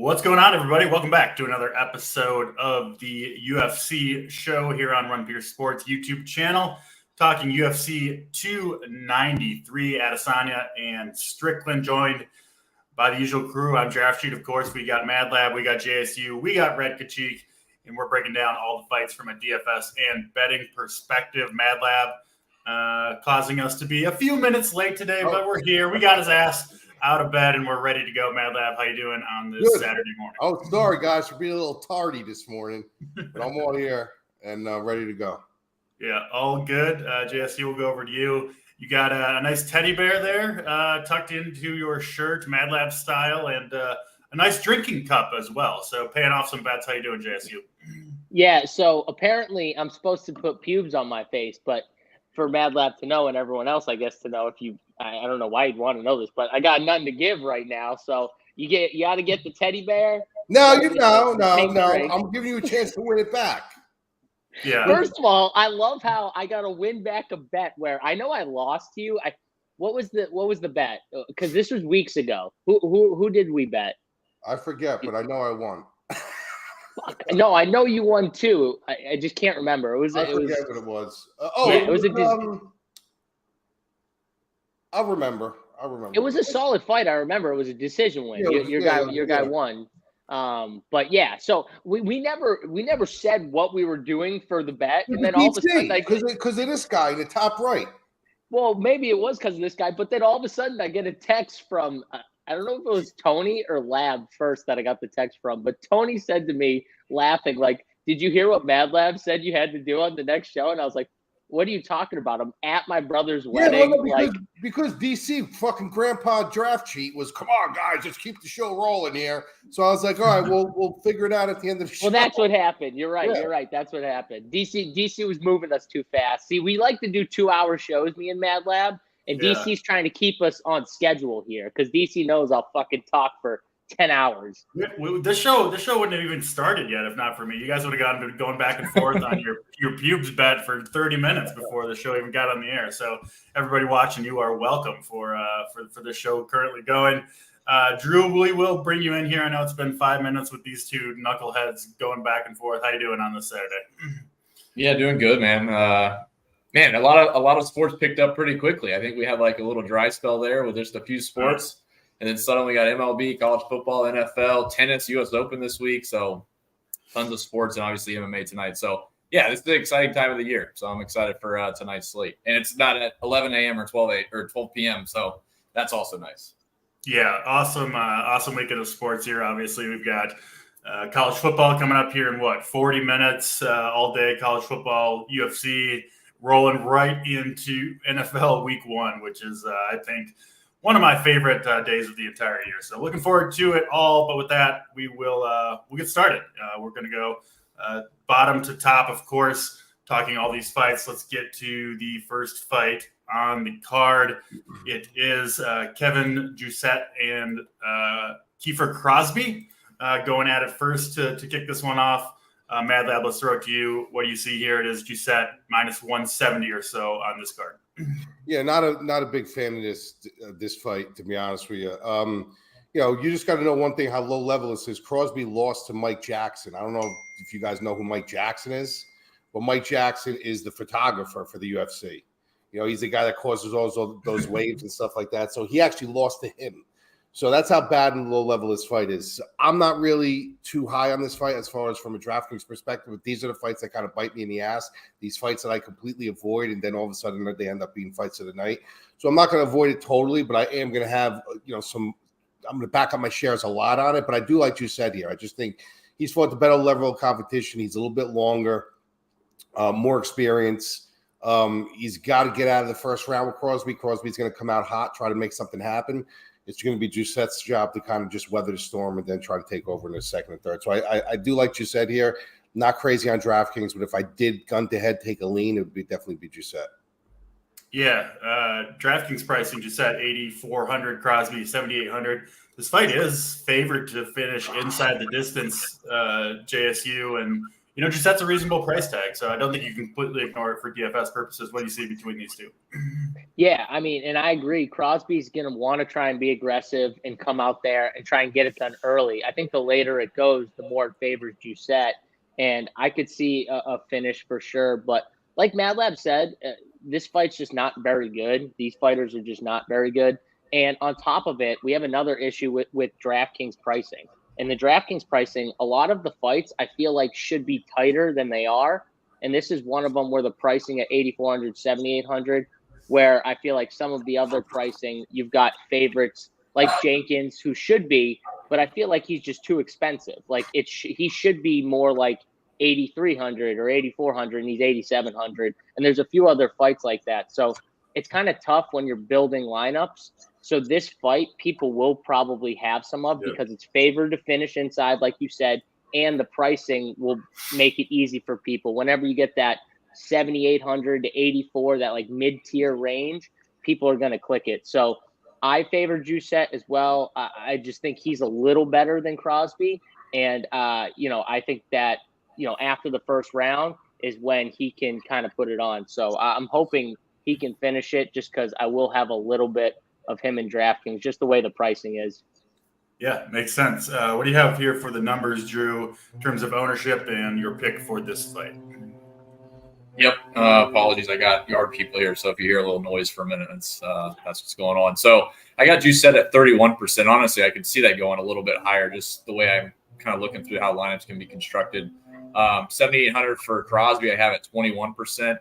What's going on, everybody? Welcome back to another episode of the UFC show here on Run Pierce Sports YouTube channel. Talking UFC 293, Adesanya and Strickland, joined by the usual crew. I'm Draft Sheet, of course. We got Mad Lab, we got JSU, we got Radtke, and we're breaking down all the fights from a DFS and betting perspective. Mad Lab causing us to be a few minutes late today, but we're here. We got his ass out of bed, and we're ready to go. Mad Lab, how you doing on this Saturday morning? Oh, sorry, guys, for being a little tardy this morning, but I'm all here and ready to go. Yeah, all good. JSC, will go over to you. You got a nice teddy bear there tucked into your shirt, Mad Lab style, and a nice drinking cup as well. So paying off some bets. How you doing, JSU? Yeah, so apparently I'm supposed to put pubes on my face, but for Mad Lab to know and everyone else, I guess, to know, if you – I don't know why you'd want to know this, but I got nothing to give right now. So you got to get the teddy bear. No. I'm giving you a chance to win it back. Yeah. First of all, I love how I got to win back a bet where I know I lost to you. What was the bet? Because this was weeks ago. Who did we bet? I forget, but I know I won. No, I know you won too. I just can't remember. I forget what it was. It was I'll remember. It was a solid fight. I remember it was a decision win. Your guy won. But yeah, so we never said what we were doing for the bet, and then all of a sudden, because of this guy in the top right. Well, maybe it was because of this guy, but then all of a sudden I get a text from I don't know if it was Tony or Lab first that I got the text from, but Tony said to me, laughing, like, "Did you hear what Mad Lab said you had to do on the next show?" And I was like, "What are you talking about? I'm at my brother's wedding." Because DC fucking grandpa Draft Sheet was, "Come on, guys, just keep the show rolling here." So I was like, "All right, we'll figure it out at the end of the show." Well, that's what happened. You're right. Yeah. You're right. That's what happened. DC was moving us too fast. See, we like to do 2-hour shows, me and Mad Lab, and DC's trying to keep us on schedule here because DC knows I'll fucking talk for 10 hours. This show wouldn't have even started yet if not for me. You guys would have gotten going back and forth on your pubes bet for 30 minutes before the show even got on the air. So everybody watching, you are welcome for the show currently going. Drew, we will bring you in here. I know it's been 5 minutes with these two knuckleheads going back and forth. How you doing on this Saturday? Yeah, doing good, man. A lot of sports picked up pretty quickly. I think we had like a little dry spell there with just a few sports. And then suddenly we got MLB, college football, NFL, tennis, U.S. Open this week. So tons of sports and obviously MMA tonight. So, yeah, this is the exciting time of the year. So I'm excited for tonight's slate. And it's not at 11 a.m. or 12 p.m. So that's also nice. Yeah, awesome weekend of sports here. Obviously, we've got college football coming up here in 40 minutes all day, college football, UFC, rolling right into NFL week 1, which is, I think, one of my favorite days of the entire year. So looking forward to it all. But with that, we'll get started. We're going to go bottom to top, of course, talking all these fights. Let's get to the first fight on the card. It is Kevin Doucette and Kiefer Crosby going at it first to kick this one off. Mad Lab, let's throw it to you. What do you see here? It is Doucette minus 170 or so on this card. Yeah, not a big fan of this fight, to be honest with you. You just got to know one thing: how low level this is. Crosby lost to Mike Jackson. I don't know if you guys know who Mike Jackson is, but Mike Jackson is the photographer for the UFC. He's the guy that causes all those waves and stuff like that. So he actually lost to him. So that's how bad and low level this fight is. I'm not really too high on this fight as far as from a DraftKings perspective, but these are the fights that kind of bite me in the ass. These fights that I completely avoid, and then all of a sudden they end up being fights of the night. So I'm not going to avoid it totally, but I am going to have, I'm going to back up my shares a lot on it. But I do like you said here. I just think he's fought the better level of competition. He's a little bit longer, more experience. He's got to get out of the first round with Crosby. Crosby's going to come out hot, try to make something happen. It's going to be Doucette's job to kind of just weather the storm and then try to take over in the second and third. So I do like you said here. Not crazy on DraftKings, but if I did gun to head take a lean, it would definitely be Doucette. Yeah, DraftKings pricing Doucette 8,400, Crosby 7,800. This fight is favored to finish inside the distance, JSU, and Doucette's a reasonable price tag. So I don't think you can completely ignore it for DFS purposes. What do you see between these two? Yeah, I mean, and I agree. Crosby's going to want to try and be aggressive and come out there and try and get it done early. I think the later it goes, the more it favors Doucette. And I could see a finish for sure. But like Mad Lab said, this fight's just not very good. These fighters are just not very good. And on top of it, we have another issue with DraftKings pricing. And the DraftKings pricing, a lot of the fights I feel like should be tighter than they are. And this is one of them where the pricing at 8,400, 7,800, where I feel like some of the other pricing, you've got favorites like Jenkins, who should be, but I feel like he's just too expensive. Like he should be more like 8,300 or 8,400, and he's 8,700. And there's a few other fights like that. So it's kind of tough when you're building lineups. So this fight, people will probably have some of because it's favored to finish inside, like you said, and the pricing will make it easy for people. Whenever you get that 7,800 to 84, that like mid-tier range, people are going to click it. So I favor Doucette as well. I just think he's a little better than Crosby. And, I think that, after the first round is when he can kind of put it on. So I'm hoping he can finish it just because I will have a little bit of him in DraftKings, just the way the pricing is. Yeah, makes sense. What do you have here for the numbers, Drew, in terms of ownership and your pick for this fight? Yep. Apologies. I got yard people here. So if you hear a little noise for a minute, that's what's going on. So I got Doucette at 31%. Honestly, I could see that going a little bit higher, just the way I'm kind of looking through how lineups can be constructed. 7,800 for Crosby, I have at 21%.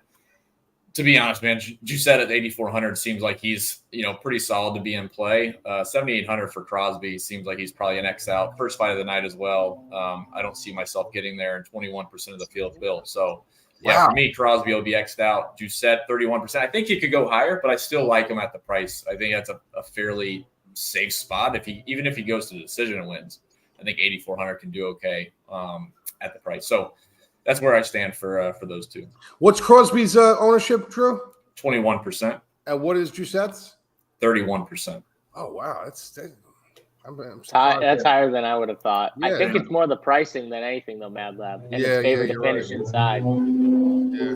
To be honest, man, Doucette at 8,400 seems like he's, pretty solid to be in play. 7,800 for Crosby seems like he's probably an X out. First fight of the night as well. I don't see myself getting there in 21% of the field bill. So, yeah, for me, Crosby will be X'd out. Doucette, 31%. I think he could go higher, but I still like him at the price. I think that's a fairly safe spot. Even if he goes to the decision and wins, I think 8,400 can do okay at the price. So that's where I stand for those two. What's Crosby's ownership, Drew? 21%. And what is Doucette's? 31%. Oh wow, I'm that's higher than I would have thought. Yeah. I think it's more the pricing than anything, though, Mad Lab. And it's favored to finish inside. Yeah.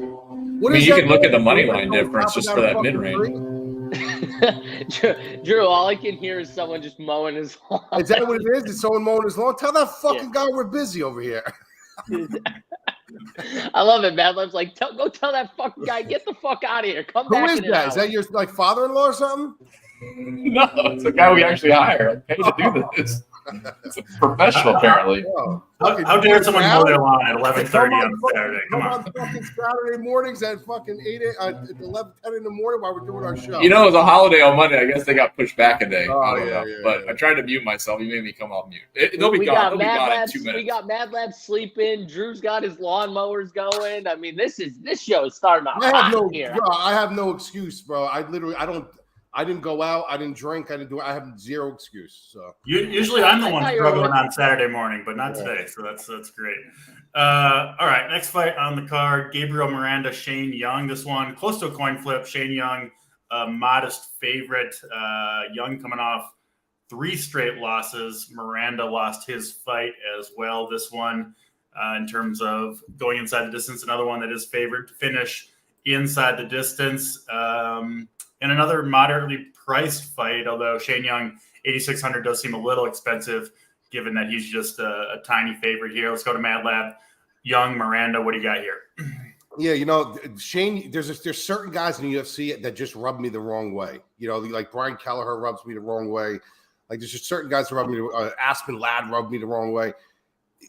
You can look at the money line difference just for that mid range. Drew, all I can hear is someone just mowing his lawn. Is that what it is? Is someone mowing his lawn? Tell that fucking guy we're busy over here. I love it, Mad Lab's like, go tell that fucking guy, get the fuck out of here. Come back. Who is that? Is that your father-in-law or something? No, it's a guy we actually hire. I paid to do this. It's a professional, apparently. How dare someone mow their lawn at 11:30 on Saturday? Come on. Fucking Saturday mornings at fucking 11, 10 in the morning while we're doing our show. It was a holiday on Monday. I guess they got pushed back a day. But I tried to mute myself. You made me come off mute. They'll be gone. They'll be gone in 2 minutes. We got Mad Lab sleeping. Drew's got his lawnmowers going. I mean, this show is starting off hot here. Bro, I have no excuse, bro. I didn't go out. I didn't drink. I have zero excuse. So usually I'm the one struggling on Saturday morning, but not today. So that's great. All right, next fight on the card: Gabriel Miranda, Shane Young. This one close to a coin flip. Shane Young, modest favorite. Young coming off 3 straight losses. Miranda lost his fight as well. This one, in terms of going inside the distance, another one that is favored to finish inside the distance. And another moderately priced fight, although Shane Young, 8,600 does seem a little expensive, given that he's just a tiny favorite here. Let's go to Mad Lab. Young, Miranda, what do you got here? Yeah, Shane, there's certain guys in the UFC that just rub me the wrong way. Like Brian Kelleher rubs me the wrong way. Like there's just certain guys that rub me. Aspen Ladd rubbed me the wrong way.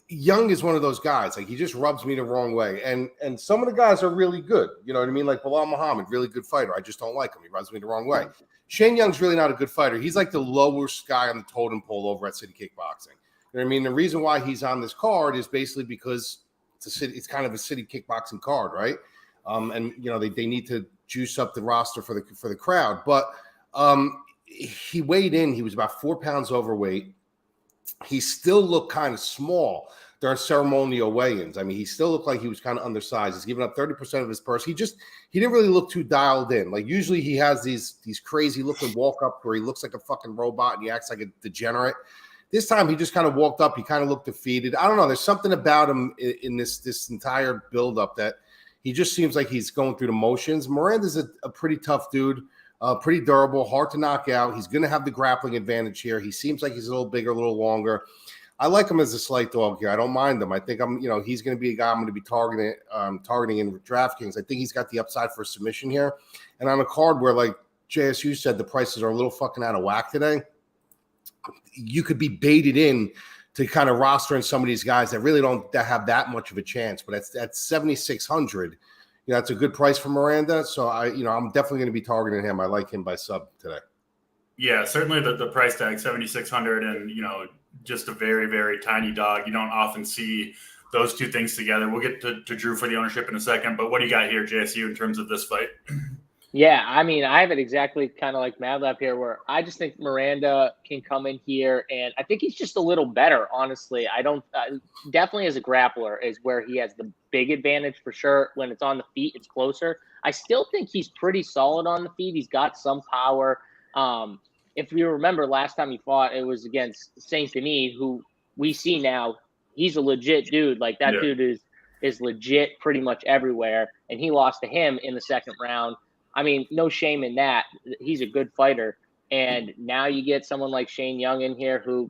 Young is one of those guys. Like he just rubs me the wrong way. And some of the guys are really good. You know what I mean? Like Bilal Muhammad, really good fighter. I just don't like him. He rubs me the wrong way. Shane Young's really not a good fighter. He's like the lowest guy on the totem pole over at City Kickboxing. You know what I mean? The reason why he's on this card is basically because it's kind of a City Kickboxing card, right? And they need to juice up the roster for the crowd. But he weighed in. He was about 4 pounds overweight. He still looked kind of small during ceremonial weigh-ins. I mean, he still looked like he was kind of undersized. He's giving up 30% of his purse. He didn't really look too dialed in. Like usually he has these crazy looking walk-ups where he looks like a fucking robot and he acts like a degenerate. This time he just kind of walked up. He kind of looked defeated. I don't know. There's something about him in this entire build-up that he just seems like he's going through the motions. Miranda's a pretty tough dude. Pretty durable, hard to knock out. He's going to have the grappling advantage here. He seems like he's a little bigger, a little longer. I like him as a slight dog here. I don't mind him. I think he's going to be a guy I'm going to be targeting in DraftKings. I think he's got the upside for a submission here. And on a card where, like JSU said, the prices are a little fucking out of whack today, you could be baited in to kind of rostering some of these guys that really don't have that much of a chance. But at 7,600, that's a good price for Miranda. So I'm definitely going to be targeting him. I like him by sub today. Yeah, certainly the price tag 7,600, and just a very, very tiny dog. You don't often see those two things together. We'll get to Drew for the ownership in a second, but what do you got here, JSU, in terms of this fight? Yeah, I mean, I have it exactly kind of like Madlab here, where I just think Miranda can come in here, and I think he's just a little better, honestly. I don't definitely as a grappler is where he has the big advantage for sure. When it's on the feet, it's closer. I still think he's pretty solid on the feet. He's got some power. If you remember last time he fought, it was against Saint Denis, who we see now he's a legit dude. Like that dude is legit pretty much everywhere, and he lost to him in the second round. I mean, no shame in that. He's a good fighter. And now you get someone like Shane Young in here who,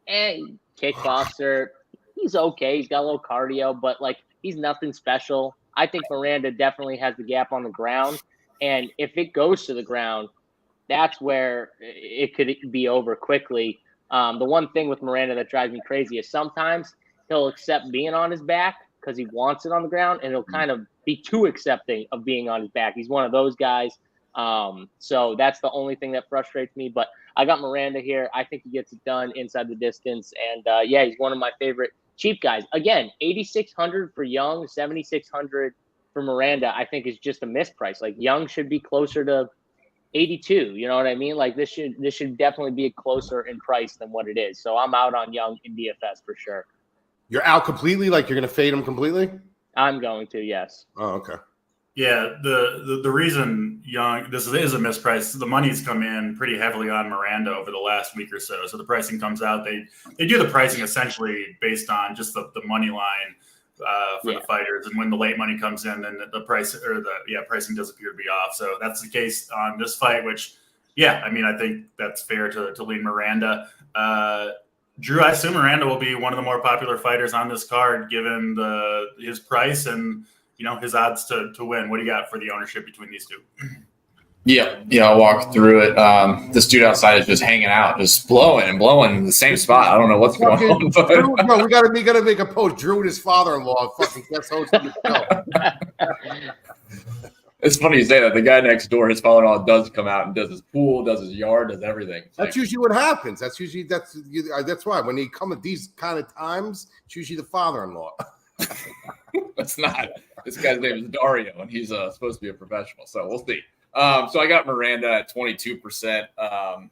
kickboxer, he's okay. He's got a little cardio, but, like, he's nothing special. I think Miranda definitely has the gap on the ground. And if it goes to the ground, that's where it could be over quickly. The one thing with Miranda that drives me crazy is sometimes he'll accept being on his back because he wants it on the ground, and he'll kind of be too accepting of being on his back. He's one of those guys. So that's the only thing that frustrates me. But I got Miranda here. I think he gets it done inside the distance. And, he's one of my favorite cheap guys. Again, 8,600 for Young, 7,600 for Miranda, I think is just a misprice. Like, Young should be closer to 82. You know what I mean? Like, this should definitely be closer in price than what it is. So I'm out on Young in DFS for sure. You're out completely? Like, you're going to fade him completely? I'm going to, yes. Oh, okay. Yeah, the reason Young, this is a misprice, the money's come in pretty heavily on Miranda over the last week or so. So the pricing comes out. They do the pricing essentially based on just the money line for the fighters. And when the late money comes in, then the price or pricing does appear to be off. So that's the case on this fight, which, I mean, I think that's fair to lean Miranda. Drew, I assume Miranda will be one of the more popular fighters on this card, given his price and his odds to win. What do you got for the ownership between these two? Yeah, I'll walk through it. This dude outside is just hanging out, just blowing in the same spot. I don't know what's going on. Drew, no, we gotta make a post. Drew and his father-in-law fucking guest hosting the show. It's funny you say that. The guy next door, his father-in-law, does come out and does his pool, does his yard, does everything. That's usually what happens. That's why when they come at these kind of times, it's usually the father-in-law. It's not. This guy's name is Dario, and he's supposed to be a professional. So we'll see. So I got Miranda at 22%. I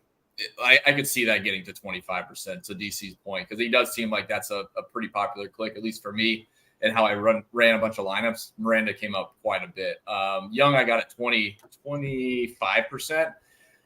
could see that getting to 25%, to DC's point, because he does seem like that's a pretty popular click, at least for me. And how I ran a bunch of lineups, Miranda came up quite a bit. Young, I got at 25%.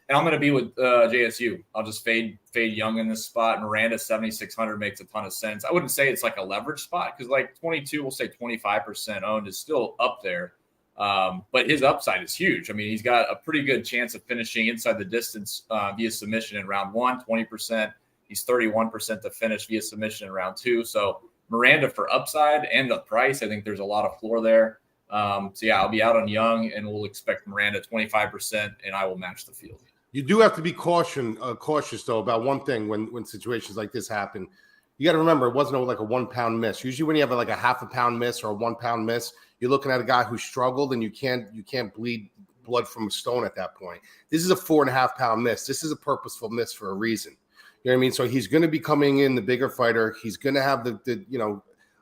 And I'm going to be with JSU. I'll just fade Young in this spot. Miranda 7,600 makes a ton of sense. I wouldn't say it's like a leverage spot because like 22, we'll say 25% owned is still up there. But his upside is huge. I mean, he's got a pretty good chance of finishing inside the distance via submission in round 1, 20%. He's 31% to finish via submission in round 2. So Miranda for upside and the price, I think there's a lot of floor there. I'll be out on Young, and we'll expect Miranda 25%, and I will match the field. You do have to be cautious though about one thing when situations like this happen. You got to remember it wasn't like a 1 pound miss. Usually when you have like a half a pound miss or a 1 pound miss, you're looking at a guy who struggled, and you can't bleed blood from a stone at that point. This is a 4.5 pound miss. This is a purposeful miss for a reason. You know what I mean? So he's going to be coming in the bigger fighter. He's going to have the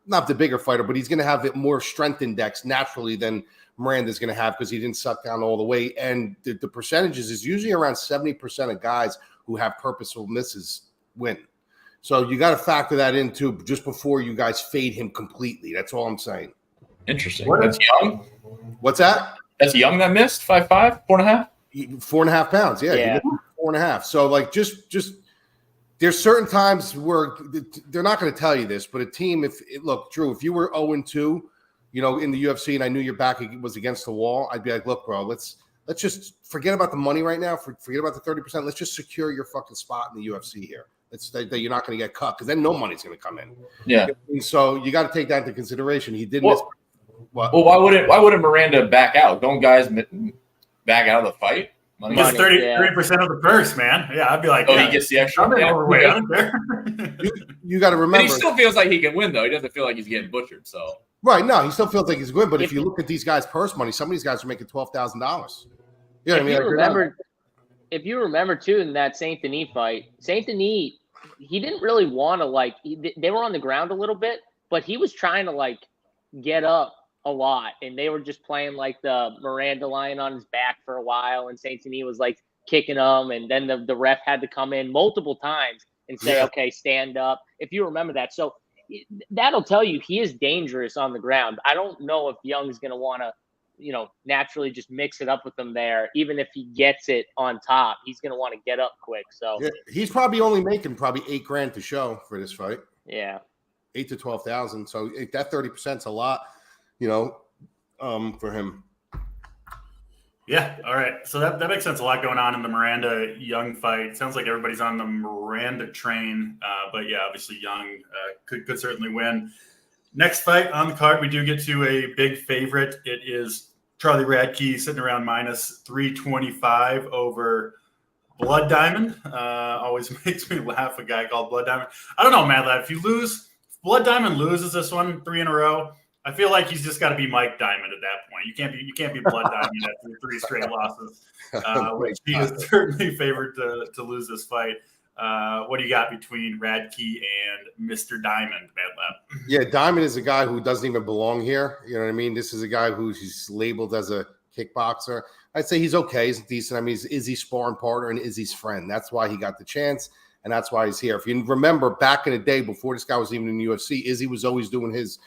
not the bigger fighter, but he's going to have it more strength index naturally than Miranda's going to have because he didn't suck down all the weight. And the percentages is usually around 70% of guys who have purposeful misses win. So you got to factor that in too just before you guys fade him completely. That's all I'm saying. Interesting. That's Young? What's that? That's Young that missed 5'5", 4.5? 4.5 pounds. Yeah. 4.5. So like just there's certain times where they're not going to tell you this, but a team, look, Drew, if you were 0-2, in the UFC and I knew your back was against the wall, I'd be like, look, bro, let's let's just forget about the money right now. Forget about the 30%. Let's just secure your fucking spot in the UFC here. That you're not going to get cut, because then no money's going to come in. Yeah. So you got to take that into consideration. He did miss. What? Well, why wouldn't Miranda back out? Don't guys back out of the fight? He gets 30% of the purse, man. Yeah, I'd be like, he gets the extra. Overweight. I don't care. You got to remember. But he still feels like he can win, though. He doesn't feel like he's getting butchered. So right, no, he still feels like he's good. But if you look at these guys' purse money, some of these guys are making $12,000. You know what I mean? If you remember too, in that Saint Denis fight, Saint Denis, he didn't really want to they were on the ground a little bit, but he was trying to get up a lot, and they were just playing the Miranda lying on his back for a while, and Saint Denis was kicking him, and then the ref had to come in multiple times and say, okay, stand up. If you remember that. So that'll tell you he is dangerous on the ground. I don't know if Young's going to want to, naturally just mix it up with him there. Even if he gets it on top, he's going to want to get up quick. So yeah, he's probably only making $8,000 to show for this fight. Yeah. 8 to 12,000. So that 30% is a lot, for him. Yeah. All right. So that makes sense. A lot going on in the Miranda Young fight. Sounds like everybody's on the Miranda train. But yeah, obviously Young could certainly win. Next fight on the card, we do get to a big favorite. It is Charlie Radtke sitting around minus 325 over Blood Diamond. Always makes me laugh, a guy called Blood Diamond. I don't know, Mad Lad. If Blood Diamond loses this one 3 in a row, I feel like he's just got to be Mike Diamond at that point. You can't be Blood Diamond after 3 straight losses, which he is certainly favored to lose this fight. What do you got between Radtke and Mr. Diamond, Mad Lab? Yeah, Diamond is a guy who doesn't even belong here. You know what I mean? This is a guy who's labeled as a kickboxer. I'd say he's okay. He's decent. I mean, he's Izzy's sparring partner and Izzy's friend. That's why he got the chance, and that's why he's here. If you remember back in the day before this guy was even in the UFC, Izzy was always doing his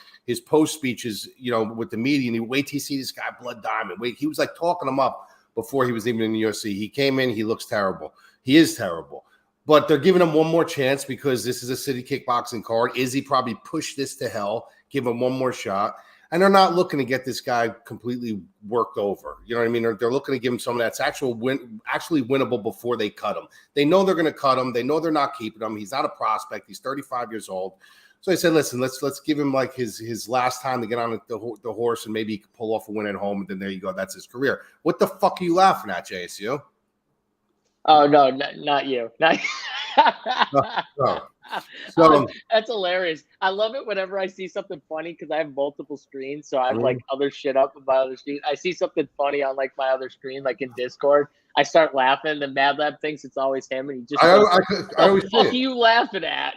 post speeches, with the media, and he wait till you see this guy, Blood Diamond. Wait, he was talking him up before he was even in the UFC. He came in, he looks terrible. He is terrible. But they're giving him one more chance because this is a city kickboxing card. Izzy probably pushed this to hell, give him one more shot. And they're not looking to get this guy completely worked over. You know what I mean? They're looking to give him something that's actually winnable before they cut him. They know they're going to cut him. They know they're not keeping him. He's not a prospect. He's 35 years old. So I said, listen, let's give him his last time to get on the horse, and maybe he can pull off a win at home. And then there you go. That's his career. What the fuck are you laughing at, JSU? Oh, no, not you. Not No. So that's hilarious. I love it whenever I see something funny because I have multiple screens. So I have other shit up on my other screen. I see something funny on my other screen, in Discord. I start laughing. The Mad Lab thinks it's always him, and he just I always what are you laughing at?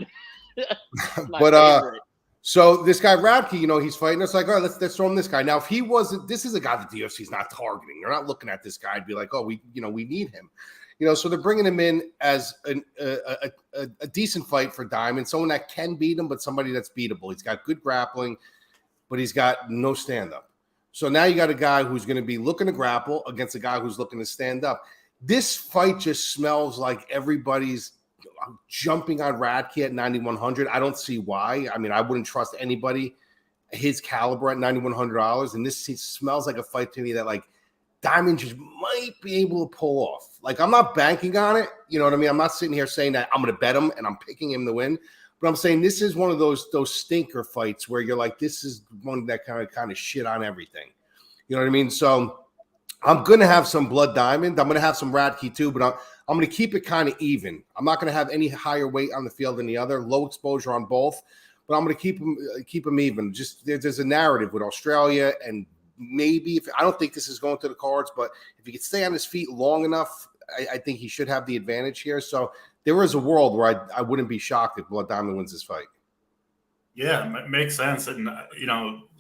But favorite. So this guy Radtke, he's fighting. It's like, all right, let's throw him this guy. Now, if he wasn't, this is a guy that the UFC is not targeting. They're not looking at this guy and be like, oh, we need him. So they're bringing him in as a decent fight for Diamond, someone that can beat him, but somebody that's beatable. He's got good grappling, but he's got no stand-up. So now you got a guy who's going to be looking to grapple against a guy who's looking to stand up. This fight just smells like everybody's jumping on Radtke at 9,100. I don't see why. I mean, I wouldn't trust anybody his caliber at $9,100. And this smells like a fight to me that Diamond just might be able to pull off. I'm not banking on it. You know what I mean? I'm not sitting here saying that I'm going to bet him and I'm picking him to win. But I'm saying this is one of those stinker fights where you're like, this is one that kind of shit on everything. You know what I mean? So I'm going to have some Blood Diamond. I'm going to have some Radtke too, but I'm going to keep it kind of even. I'm not going to have any higher weight on the field than the other. Low exposure on both, but I'm going to keep them even. Just there's a narrative with Australia, and maybe I don't think this is going to the cards, but if he could stay on his feet long enough, I think he should have the advantage here. So there is a world where I wouldn't be shocked if Blood Diamond wins this fight. Yeah, it makes sense. And,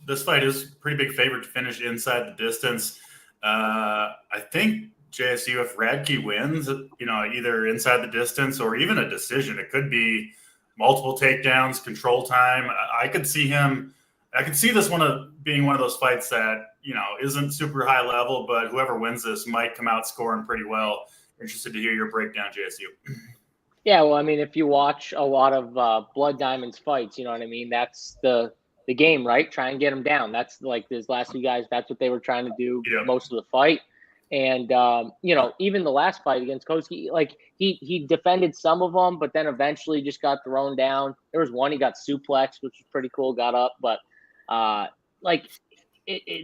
this fight is a pretty big favorite to finish inside the distance. I think JSU, if Radtke wins, either inside the distance or even a decision, it could be multiple takedowns, control time. I could see this being one of those fights that, isn't super high level, but whoever wins this might come out scoring pretty well. Interested to hear your breakdown, JSU. Yeah, well, I mean, if you watch a lot of Blood Diamond's fights, you know what I mean? That's the game, right? Try and get him down. That's these last two guys, that's what they were trying to do most of the fight. And even the last fight against Koski, like he defended some of them, but then eventually just got thrown down. There was one he got suplexed, which was pretty cool, got up, but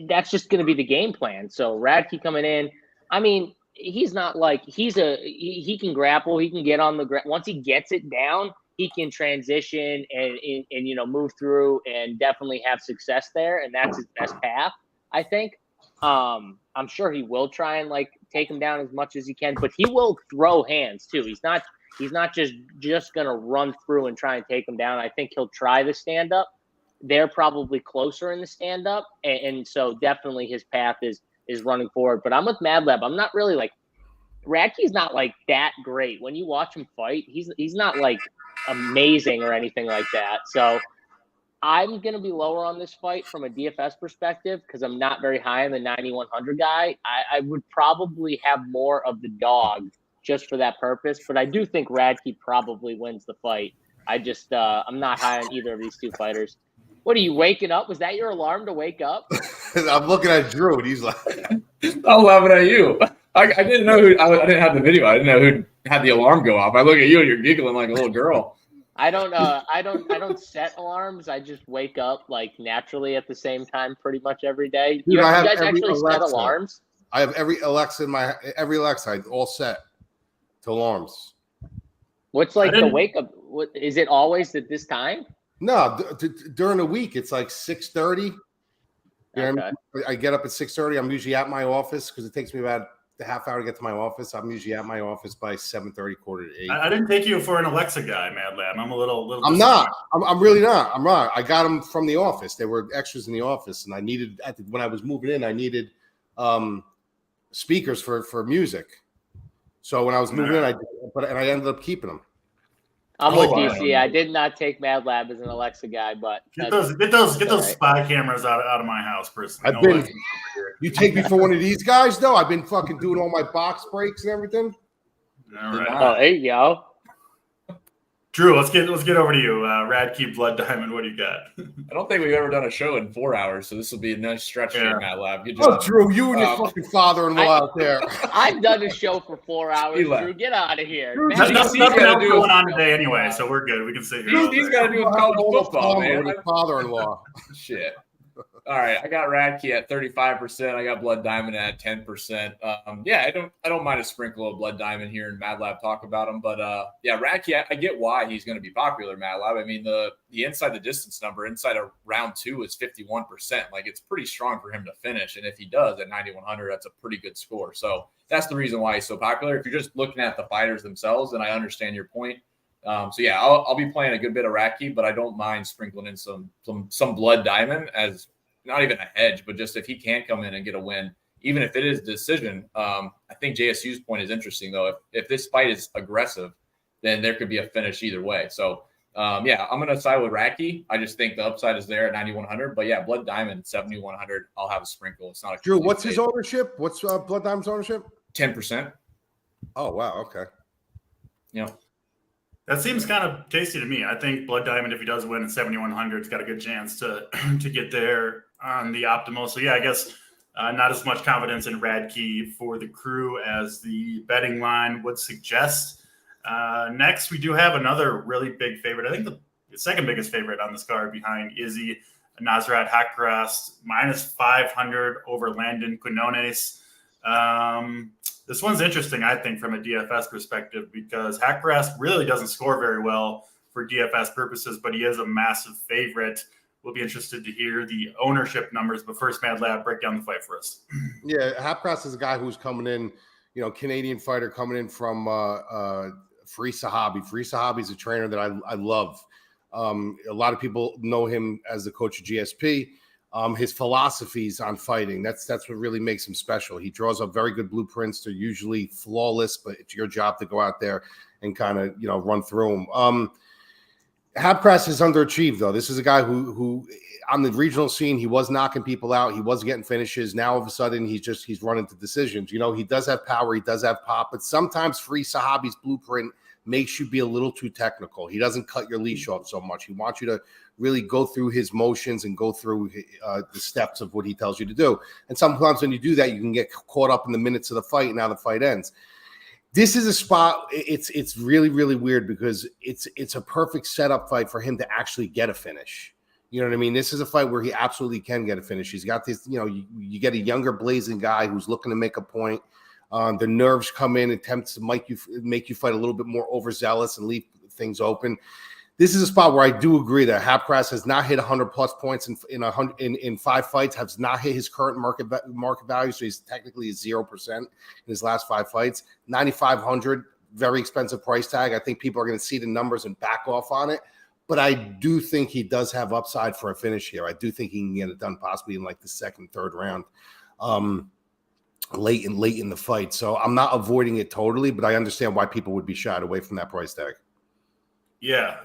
that's just going to be the game plan. So Radtke coming in, I mean, he's not like he can grapple, he can get on the ground. Once he gets it down, he can transition and move through and definitely have success there, and that's his best path, I think. I'm sure he will try and take him down as much as he can, but he will throw hands too. He's not just gonna run through and try and take him down. I think he'll try the stand up. They're probably closer in the stand up, and so definitely his path is running forward. But I'm with Mad Lab. I'm not really Radtke's not that great. When you watch him fight, he's not amazing or anything like that. So I'm going to be lower on this fight from a DFS perspective because I'm not very high on the 9,100 guy. I would probably have more of the dog just for that purpose, but I do think Radtke probably wins the fight. I'm not high on either of these two fighters. What are you waking up? Was that your alarm to wake up? I'm looking at Drew and he's like, I'm laughing at you. I didn't know who. I didn't have the video. I didn't know who had the alarm go off. I look at you and you're giggling like a little girl. I don't set alarms. I just wake up naturally at the same time pretty much every day. You guys actually set alarms? I have every Alexa all set to alarms. What's the wake up? What is it always at this time? No, during the week it's 6:30. Okay. I get up at 6:30. I'm usually at my office because it takes me about a half hour to get to my office. I'm usually at my office by 7:30, quarter to 8. I didn't take you for an Alexa guy, Mad Lab. I'm a little. I'm not. I'm really not. I'm not. I got them from the office. They were extras in the office, and I needed when I was moving in. I needed speakers for music. So when I was moving in, I ended up keeping them. I'm with DC. I did not take Mad Lab as an Alexa guy, but get those spy cameras out of my house, personally. You take me for one of these guys, though. I've been fucking doing all my box breaks and everything. All right. Oh, there you go. Drew, let's get over to you. Radtke, Blood Diamond. What do you got? I don't think we've ever done a show in 4 hours, so this will be a nice stretch for Matt Lab. Good job. Oh, Drew, you and your fucking father-in-law out there. I've done a show for 4 hours. Drew, get out of here. Nothing else going on today anyway, so we're good. We can sit here. He's got to do with college football, man. With father-in-law. Shit. All right, I got Radtke at 35%. I got Blood Diamond at 10%. I don't mind a sprinkle of Blood Diamond here in Mad Lab talk about him, but Radtke, I get why he's going to be popular, Mad Lab. I mean, the inside the distance number inside of round 2 is 51%. It's pretty strong for him to finish, and if he does at 9,100, that's a pretty good score. So that's the reason why he's so popular. If you're just looking at the fighters themselves, then I understand your point. I'll be playing a good bit of Radtke, but I don't mind sprinkling in some Blood Diamond as not even a hedge, but just if he can come in and get a win, even if it is decision. I think JSU's point is interesting, though. If this fight is aggressive, then there could be a finish either way. So, I'm going to side with Radtke. I just think the upside is there at 9,100. But, Blood Diamond, 7,100. I'll have a sprinkle. It's not a Drew, what's his ownership? What's Blood Diamond's ownership? 10%. Oh, wow. Okay. Yeah. That seems kind of tasty to me. I think Blood Diamond, if he does win at 7,100, has got a good chance to get there on the optimal. So, I guess not as much confidence in Radtke for the crew as the betting line would suggest. Next, we do have another really big favorite. I think the second biggest favorite on this card behind Izzy, Nasrat Haqparast, minus 500 over Landon Quinones. This one's interesting, I think, from a DFS perspective, because Haqparast really doesn't score very well for DFS purposes, but he is a massive favorite. We'll be interested to hear the ownership numbers, but first, Mad Lab, break down the fight for us. Yeah, Haqparast is a guy who's coming in, Canadian fighter coming in from Free Sahabi. Free Sahabi is a trainer that I love. A lot of people know him as the coach of GSP. His philosophies on fighting, that's what really makes him special. He draws up very good blueprints. They're usually flawless, but it's your job to go out there and kind of, run through them. Haqparast is underachieved, though. This is a guy who on the regional scene, he was knocking people out. He was getting finishes. Now, all of a sudden, he's running to decisions. He does have power. He does have pop, but sometimes Free Sahabi's blueprint makes you be a little too technical. He doesn't cut your leash off so much. He wants you to really go through his motions and go through the steps of what he tells you to do. And sometimes when you do that, you can get caught up in the minutes of the fight, and now the fight ends. This is a spot. It's really, really weird because it's a perfect setup fight for him to actually get a finish. You know what I mean? This is a fight where he absolutely can get a finish. He's got this, you get a younger blazing guy who's looking to make a point. The nerves come in, attempts to make you fight a little bit more overzealous and leave things open. This is a spot where I do agree that Hapcras has not hit 100+ points in 5 fights, has not hit his current market value, so he's technically 0% in his last 5 fights. 9,500, very expensive price tag. I think people are going to see the numbers and back off on it. But I do think he does have upside for a finish here. I do think he can get it done possibly in like the 2nd, 3rd round, late in the fight. So I'm not avoiding it totally, but I understand why people would be shied away from that price tag. Yeah,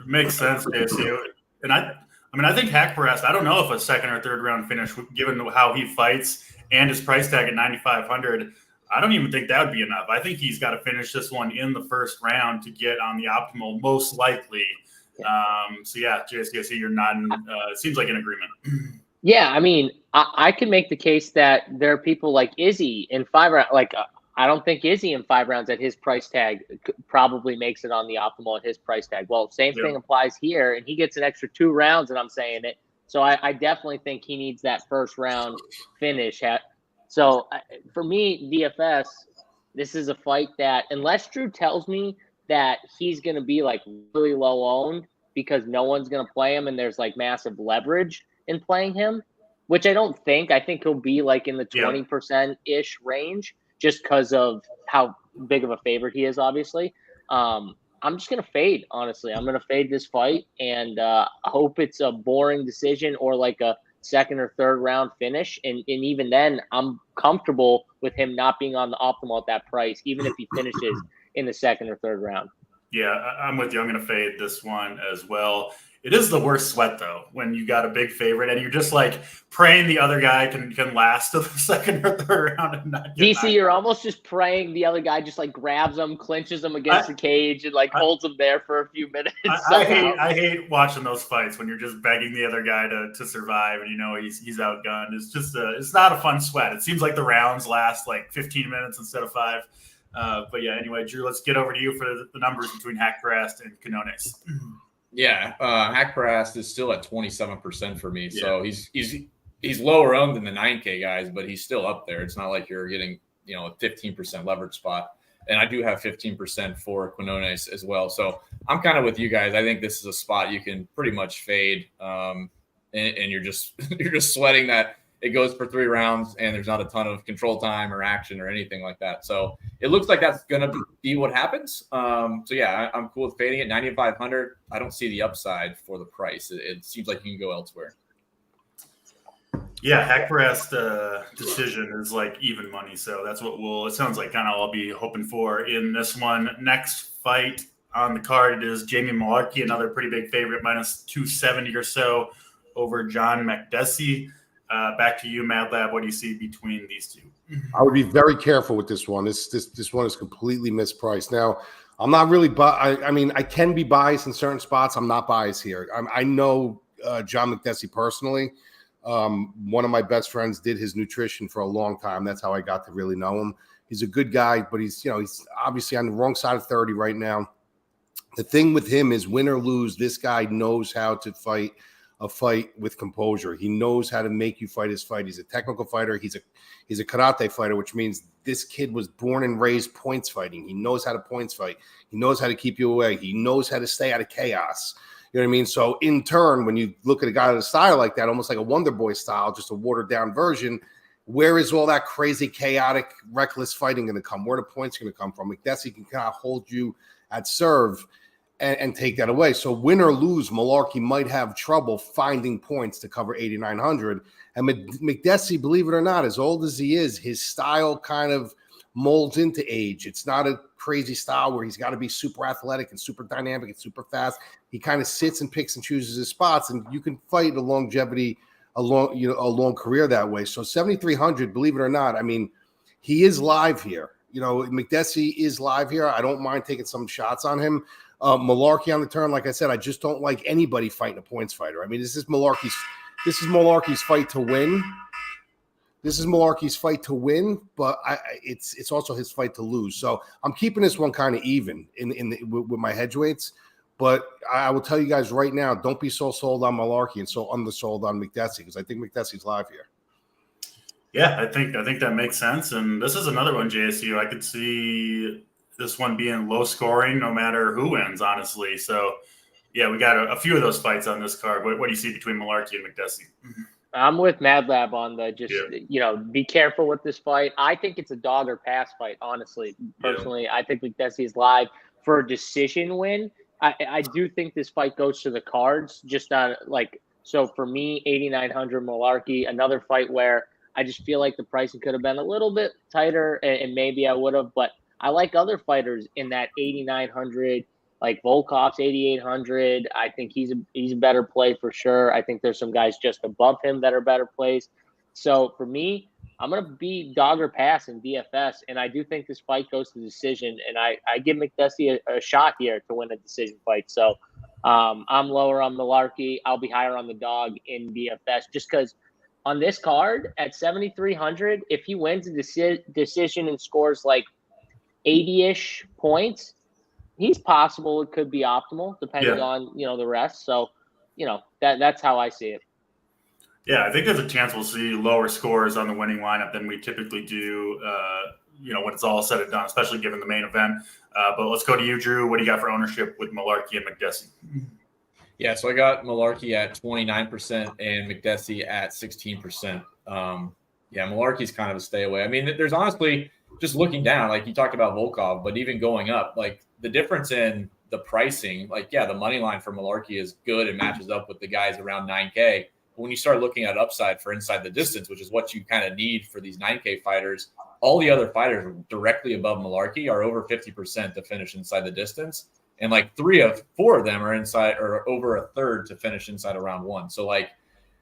makes sense, JC. And I think Hapcras, I don't know if a 2nd or 3rd round finish, given how he fights and his price tag at 9,500, I don't even think that would be enough. I think he's got to finish this one in the 1st round to get on the optimal, most likely. So yeah, JC, I see you're nodding. It seems like an agreement. Yeah, I mean, I can make the case that there are people like Izzy in 5 rounds. Like, I don't think Izzy in 5 rounds at his price tag probably makes it on the optimal at his price tag. Well, same thing applies here, and he gets an extra 2 rounds, and I'm saying it. So I definitely think he needs that 1st round finish. So for me, DFS, this is a fight that, unless Drew tells me that he's going to be like really low owned because no one's going to play him and there's like massive leverage in playing him, which I don't think. I think he'll be like in the 20%-ish range just because of how big of a favorite he is, obviously. I'm just going to fade, honestly. I'm going to fade this fight and hope it's a boring decision or like a 2nd or 3rd round finish. And even then, I'm comfortable with him not being on the optimal at that price, even if he finishes in the 2nd or 3rd round. Yeah, I'm with you. I'm going to fade this one as well. It is the worst sweat, though, when you got a big favorite and you're just like praying the other guy can last to the 2nd or 3rd round and not get DC, you're almost just praying the other guy just like grabs him, clinches him against the cage, and like holds him there for a few minutes. I hate watching those fights when you're just begging the other guy to survive and he's outgunned. It's just it's not a fun sweat. It seems like the rounds last like 15 minutes instead of 5. But yeah, anyway, Drew, let's get over to you for the numbers between Hapcras and Quinones. Yeah, Hapcras is still at 27% for me. So he's lower owned than the 9K guys, but he's still up there. It's not like you're getting, a 15% leverage spot. And I do have 15% for Quinones as well. So I'm kind of with you guys. I think this is a spot you can pretty much fade. And you're just sweating that it goes for 3 rounds and there's not a ton of control time or action or anything like that. So it looks like that's going to be what happens. So yeah, I'm cool with fading it. 9,500. I don't see the upside for the price. It seems like you can go elsewhere. Yeah, Hapcras decision is like even money. So that's what it sounds like kind of I'll be hoping for in this one. Next fight on the card is Jamie Malarkey, another pretty big favorite, minus 270 or so over John Mcdessie. Back to you, Mad Lab. What do you see between these two? I would be very careful with this one. This one is completely mispriced. Now, I'm not really, I mean, I can be biased in certain spots. I'm not biased here. I know John Mcdessie personally. One of my best friends did his nutrition for a long time. That's how I got to really know him. He's a good guy, but he's obviously on the wrong side of 30 right now. The thing with him is win or lose, this guy knows how to fight a fight with composure. He knows how to make you fight his fight. He's a technical fighter. He's a karate fighter, which means this kid was born and raised points fighting. He knows how to points fight. He knows how to keep you away. He knows how to stay out of chaos. You know what I mean? So in turn, when you look at a guy with a style like that, almost like a Wonder Boy style, just a watered down version, where is all that crazy, chaotic, reckless fighting going to come? Where are the points going to come from? Mcdessie can kind of hold you at serve and take that away. So win or lose, Malarkey might have trouble finding points to cover 8,900. And Mcdessie, believe it or not, as old as he is, his style kind of molds into age. It's not a crazy style where he's got to be super athletic and super dynamic and super fast. He kind of sits and picks and chooses his spots, and you can fight a long career that way. So 7,300, believe it or not, I mean, he is live here. Mcdessie is live here. I don't mind taking some shots on him. Malarkey on the turn. Like I said, I just don't like anybody fighting a points fighter. I mean, this is Malarkey's fight to win. This is Malarkey's fight to win, but it's also his fight to lose. So I'm keeping this one kind of even with my hedge weights. But I will tell you guys right now, don't be so sold on Malarkey and so undersold on Mcdessie, because I think Mcdessie's live here. Yeah, I think that makes sense. And this is another one, JSU. I could see this one being low scoring no matter who wins, honestly. So, yeah, we got a few of those fights on this card. What do you see between Malarkey and Mcdessie? I'm with Mad Lab on the be careful with this fight. I think it's a dog or pass fight, honestly. Personally, I think Mcdessie is live for a decision win. I do think this fight goes to the cards, just on so for me, 8,900 Malarkey, another fight where I just feel like the pricing could have been a little bit tighter and maybe I would have, but I like other fighters in that 8,900, like Volkov's 8,800. I think he's a better play for sure. I think there's some guys just above him that are better plays. So for me, I'm going to be dog or pass in DFS, and I do think this fight goes to decision, and I give Mcdessie a shot here to win a decision fight. So I'm lower on Malarkey. I'll be higher on the dog in DFS just because on this card at 7,300, if he wins a decision and scores like 80-ish points, he's possible. It could be optimal depending on, the rest. So, that's how I see it. Yeah, I think there's a chance we'll see lower scores on the winning lineup than we typically do, when it's all said and done, especially given the main event. But let's go to you, Drew. What do you got for ownership with Malarkey and Mcdessie? Yeah, so I got Malarkey at 29% and Mcdessie at 16%. Malarkey's kind of a stay away. I mean, there's honestly, just looking down, like you talked about Volkov, but even going up, like the difference in the pricing, the money line for Malarkey is good and matches up with the guys around 9K. But when you start looking at upside for inside the distance, which is what you kind of need for these 9K fighters, all the other fighters directly above Malarkey are over 50% to finish inside the distance. And 4 of them are inside or over a third to finish inside of round 1. So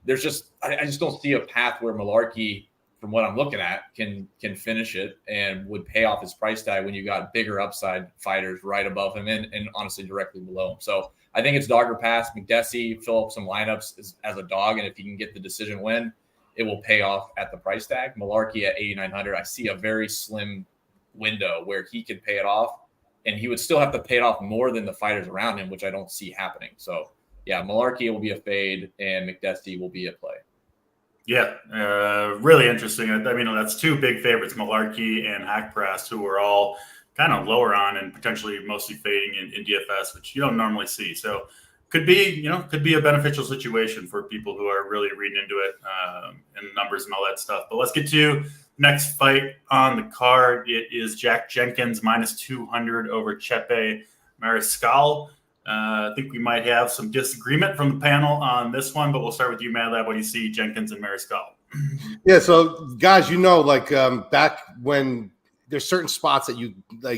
there's just, I just don't see a path where Malarkey, from what I'm looking at, can finish it and would pay off his price tag when you got bigger upside fighters right above him and honestly directly below him. So I think it's dog or pass. Mcdessie, fill up some lineups as a dog, and if he can get the decision win, it will pay off at the price tag. Malarkey at 8,900, I see a very slim window where he could pay it off, and he would still have to pay it off more than the fighters around him, which I don't see happening. So, yeah, Malarkey will be a fade, and Mcdessie will be a play. Yeah, really interesting. I mean, that's two big favorites, Malarkey and Hackpress, who are all kind of lower on and potentially mostly fading in DFS, which you don't normally see. So could be a beneficial situation for people who are really reading into it and numbers and all that stuff. But let's get to next fight on the card. It is Jack Jenkins -200 over Chepe Mariscal. I think we might have some disagreement from the panel on this one, but we'll start with you, Mad Lab. What do you see, Jenkins and Mariscal? Yeah, so guys, back when there's certain spots that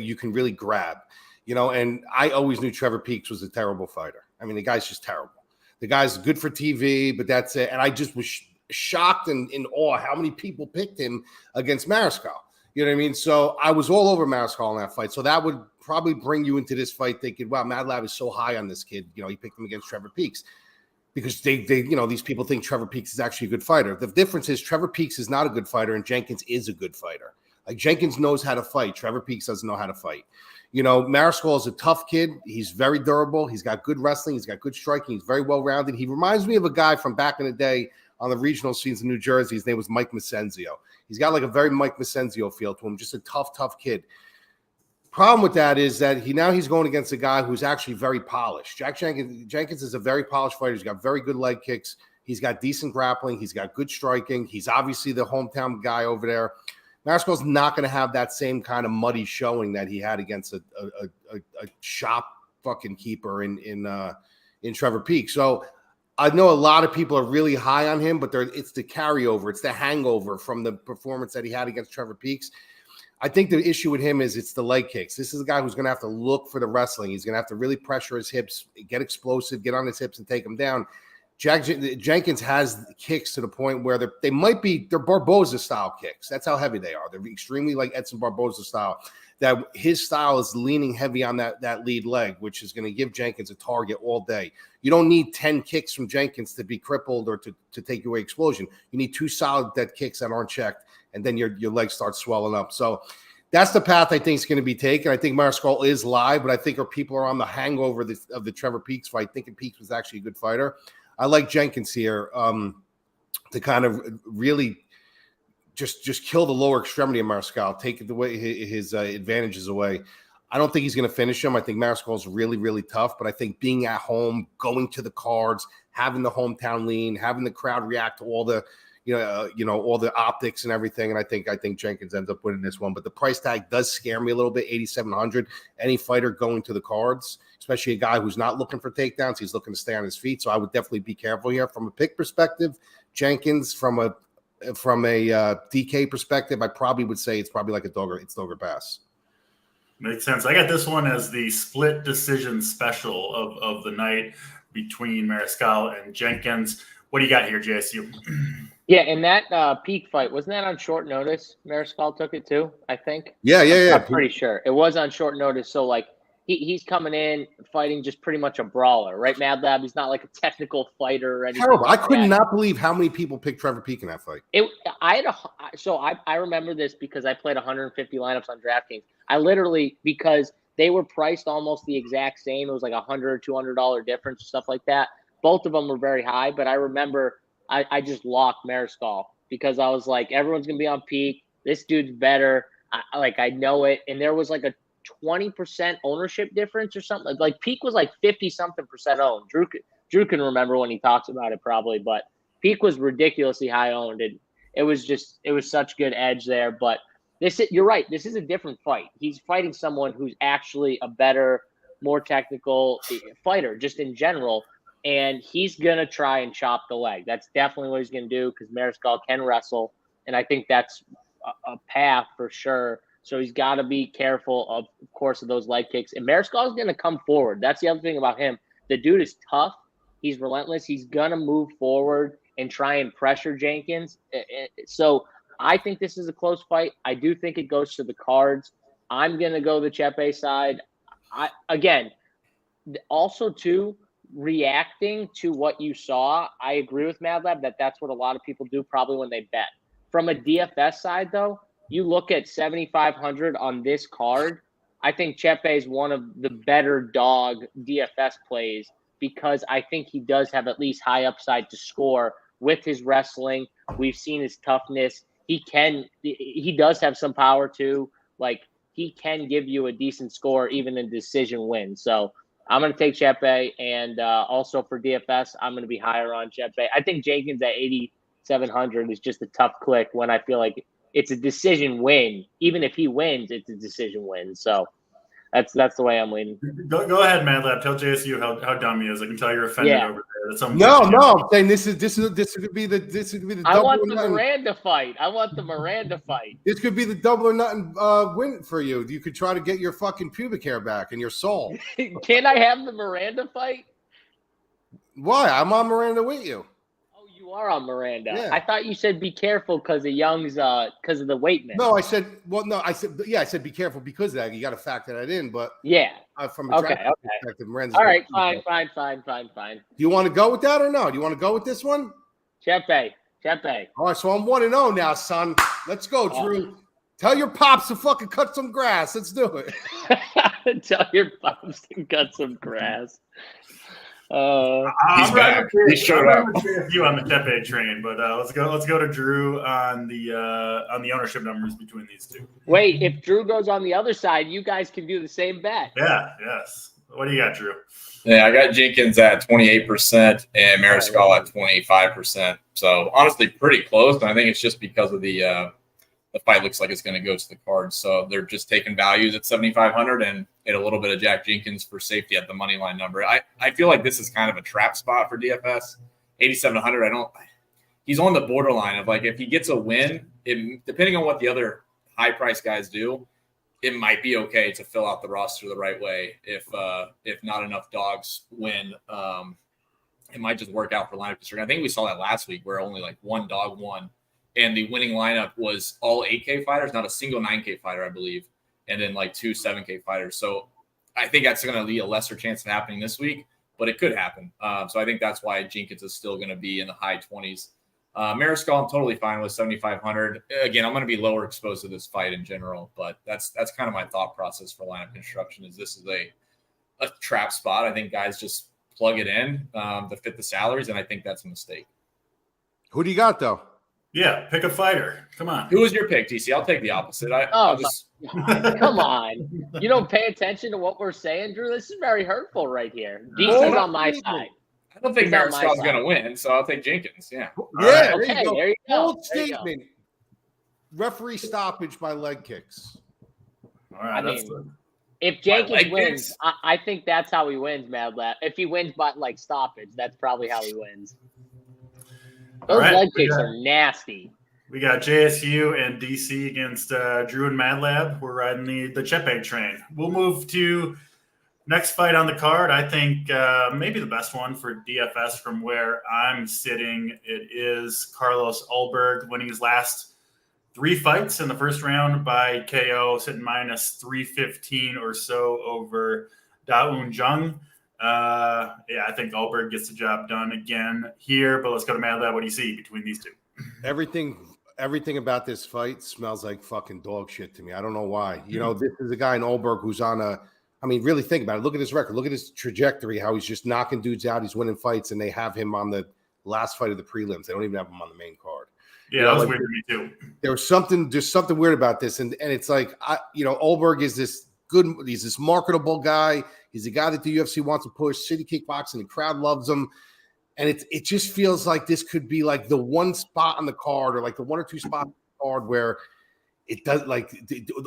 you can really grab, and I always knew Trevor Peeks was a terrible fighter. I mean, the guy's just terrible. The guy's good for TV, but that's it. And I just was shocked and in awe how many people picked him against Mariscal. You know what I mean? So I was all over Mariscal in that fight. So that would probably bring you into this fight thinking, wow, Mad Lab is so high on this kid. He picked him against Trevor Peeks because they these people think Trevor Peeks is actually a good fighter. The difference is Trevor Peeks is not a good fighter and Jenkins is a good fighter. Like Jenkins knows how to fight. Trevor Peeks doesn't know how to fight. Mariscal is a tough kid. He's very durable. He's got good wrestling. He's got good striking. He's very well-rounded. He reminds me of a guy from back in the day on the regional scenes in New Jersey. His name was Mike Mcdessie. He's got a very Mike Mcdessie feel to him, just a tough kid. Problem with that is that he's going against a guy who's actually very polished. Jenkins is a very polished fighter. He's got very good leg kicks. He's got decent grappling. He's got good striking. He's obviously the hometown guy over there. Mariscal's not going to have that same kind of muddy showing that he had against a shop fucking keeper in Trevor Peeks. So I know a lot of people are really high on him, but it's the carryover. It's the hangover from the performance that he had against Trevor Peeks. I think the issue with him is it's the leg kicks. This is a guy who's going to have to look for the wrestling. He's going to have to really pressure his hips, get explosive, get on his hips and take him down. Jenkins has kicks to the point where they're Barboza style kicks. That's how heavy they are. They're extremely like Edson Barboza style. That his style is leaning heavy on that lead leg, which is going to give Jenkins a target all day. You don't need 10 kicks from Jenkins to be crippled or to take away explosion. You need 2 solid dead kicks that aren't checked, and then your legs start swelling up. So that's the path I think is going to be taken. I think Mariscal is live, but I think people are on the hangover of the Trevor Peeks fight, thinking Peeks was actually a good fighter. I like Jenkins here to kind of really just kill the lower extremity of Mariscal, take his advantages away. I don't think he's going to finish him. I think Mariscal is really, really tough, but I think being at home, going to the cards, having the hometown lean, having the crowd react to all the all the optics and everything, and I think Jenkins ends up winning this one. But the price tag does scare me a little bit, 8,700. Any fighter going to the cards, especially a guy who's not looking for takedowns, he's looking to stay on his feet. So I would definitely be careful here. From a pick perspective, Jenkins. From a DK perspective, I probably would say it's probably like dog or pass. Makes sense. I got this one as the split decision special of the night between Mariscal and Jenkins. What do you got here, JSU? Yeah, and that Peak fight, wasn't that on short notice? Mariscal took it too, I think. Yeah. I'm pretty sure. It was on short notice. So, like, he's coming in fighting just pretty much a brawler, right, Mad Lab? He's not like a technical fighter or anything. Terrible. Like I could not believe how many people picked Trevor Peek in that fight. I remember this because I played 150 lineups on DraftKings. I literally, because they were priced almost the exact same. It was like $100, $200 difference, stuff like that. Both of them were very high, but I remember I just locked Mariscal because I was like, everyone's going to be on Peak. This dude's better. I know it. And there was like a 20% ownership difference or something. Like Peak was like 50-something% owned. Drew can remember when he talks about it probably, but Peak was ridiculously high owned. And it was such good edge there. But you're right. This is a different fight. He's fighting someone who's actually a better, more technical fighter just in general. And he's going to try and chop the leg. That's definitely what he's going to do because Mariscal can wrestle. And I think that's a path for sure. So he's got to be careful, of course, of those leg kicks. And Mariscal is going to come forward. That's the other thing about him. The dude is tough. He's relentless. He's going to move forward and try and pressure Jenkins. So I think this is a close fight. I do think it goes to the cards. I'm going to go the Chepe side. Also, too, reacting to what you saw, I agree with Mad Lab that's what a lot of people do probably when they bet. From a DFS side, though, you look at 7,500 on this card, I think Chepe is one of the better dog DFS plays because I think he does have at least high upside to score with his wrestling. We've seen his toughness. He does have some power too. Like, he can give you a decent score even in decision win. So I'm going to take Chepe, and also for DFS, I'm going to be higher on Chepe. I think Jenkins at 8,700 is just a tough click when I feel like it's a decision win. Even if he wins, it's a decision win. So that's the way I'm leaning. Go ahead, Mad Lab. Tell JSU how dumb he is. I can tell you're offended over there. No. I'm saying this could be the. I want the Miranda fight. This could be the double or nothing win for you. You could try to get your fucking pubic hair back and your soul. Can I have the Miranda fight? Why? I'm on Miranda with you. Oh, you are on Miranda. Yeah. I thought you said be careful because of Young's because of the weight miss. No, I said be careful because of that. You got to factor that in, but yeah. From a perspective, Miranda's all right, fine. Do you want to go with that or no? Do you want to go with this one? Chepe. All right, so I'm 1-0 now, son. Let's go, Drew. Tell your pops to fucking cut some grass. Let's do it. Tell your pops to cut some grass. He's back. He showed up. You on the Chepe train, but let's go to Drew on the ownership numbers between these two. Wait, if Drew goes on the other side, you guys can do the same bet. Yeah, yes. What do you got, Drew? Yeah, I got Jenkins at 28% and Mariscal at 25%. So honestly, pretty close. And I think it's just because of the fight looks like it's going to go to the cards. So they're just taking values at 7,500 and get a little bit of Jack Jenkins for safety at the money line number. I feel like this is kind of a trap spot for DFS. 8,700. He's on the borderline of like, if he gets a win, depending on what the other high price guys do, it might be okay to fill out the roster the right way if not enough dogs win it might just work out for lineup construction. I think we saw that last week where only like one dog won, and the winning lineup was all 8K fighters, not a single 9K fighter, I believe, and then like 2 7K fighters. So I think that's going to be a lesser chance of happening this week, but it could happen. So I think that's why Jenkins is still going to be in the high 20s. Mariscal, I'm totally fine with 7,500. Again, I'm going to be lower exposed to this fight in general, but that's kind of my thought process for lineup construction. Is this is a trap spot? I think guys just plug it in to fit the salaries, and I think that's a mistake. Who do you got though? Yeah, pick a fighter. Come on. Who was your pick, TC? I'll take the opposite. I'll just come on. You don't pay attention to what we're saying, Drew. This is very hurtful right here. DC's on my side. I don't think Mariscal's going to win, so I'll take Jenkins. Yeah. Yeah. Okay, there you go. Bold statement. Referee stoppage by leg kicks. All right. I mean, if Jenkins wins, I think that's how he wins, Mad Lab. If he wins by like stoppage, that's probably how he wins. Those leg kicks are nasty. We got JSU and DC against Drew and Mad Lab. We're riding the Chepe train. We'll move to next fight on the card. I think maybe the best one for DFS from where I'm sitting. It is Carlos Olberg winning his last 3 fights in the first round by KO, sitting minus 315 or so over Zhang. Yeah, I think Olberg gets the job done again here, but let's go to Mad Lab. What do you see between these two? Everything about this fight smells like fucking dog shit to me. I don't know why. You know, this is a guy in Olberg who's on I mean, really think about it. Look at his record. Look at his trajectory, how he's just knocking dudes out. He's winning fights, and they have him on the last fight of the prelims. They don't even have him on the main card. Yeah, that was weird to me too. There was something weird about this. And it's like, Olberg is this he's this marketable guy. He's a guy that the UFC wants to push. City kickboxing, the crowd loves him. And it just feels like this could be like the one spot on the card, or like the 1 or 2 spots on the card where it does, like,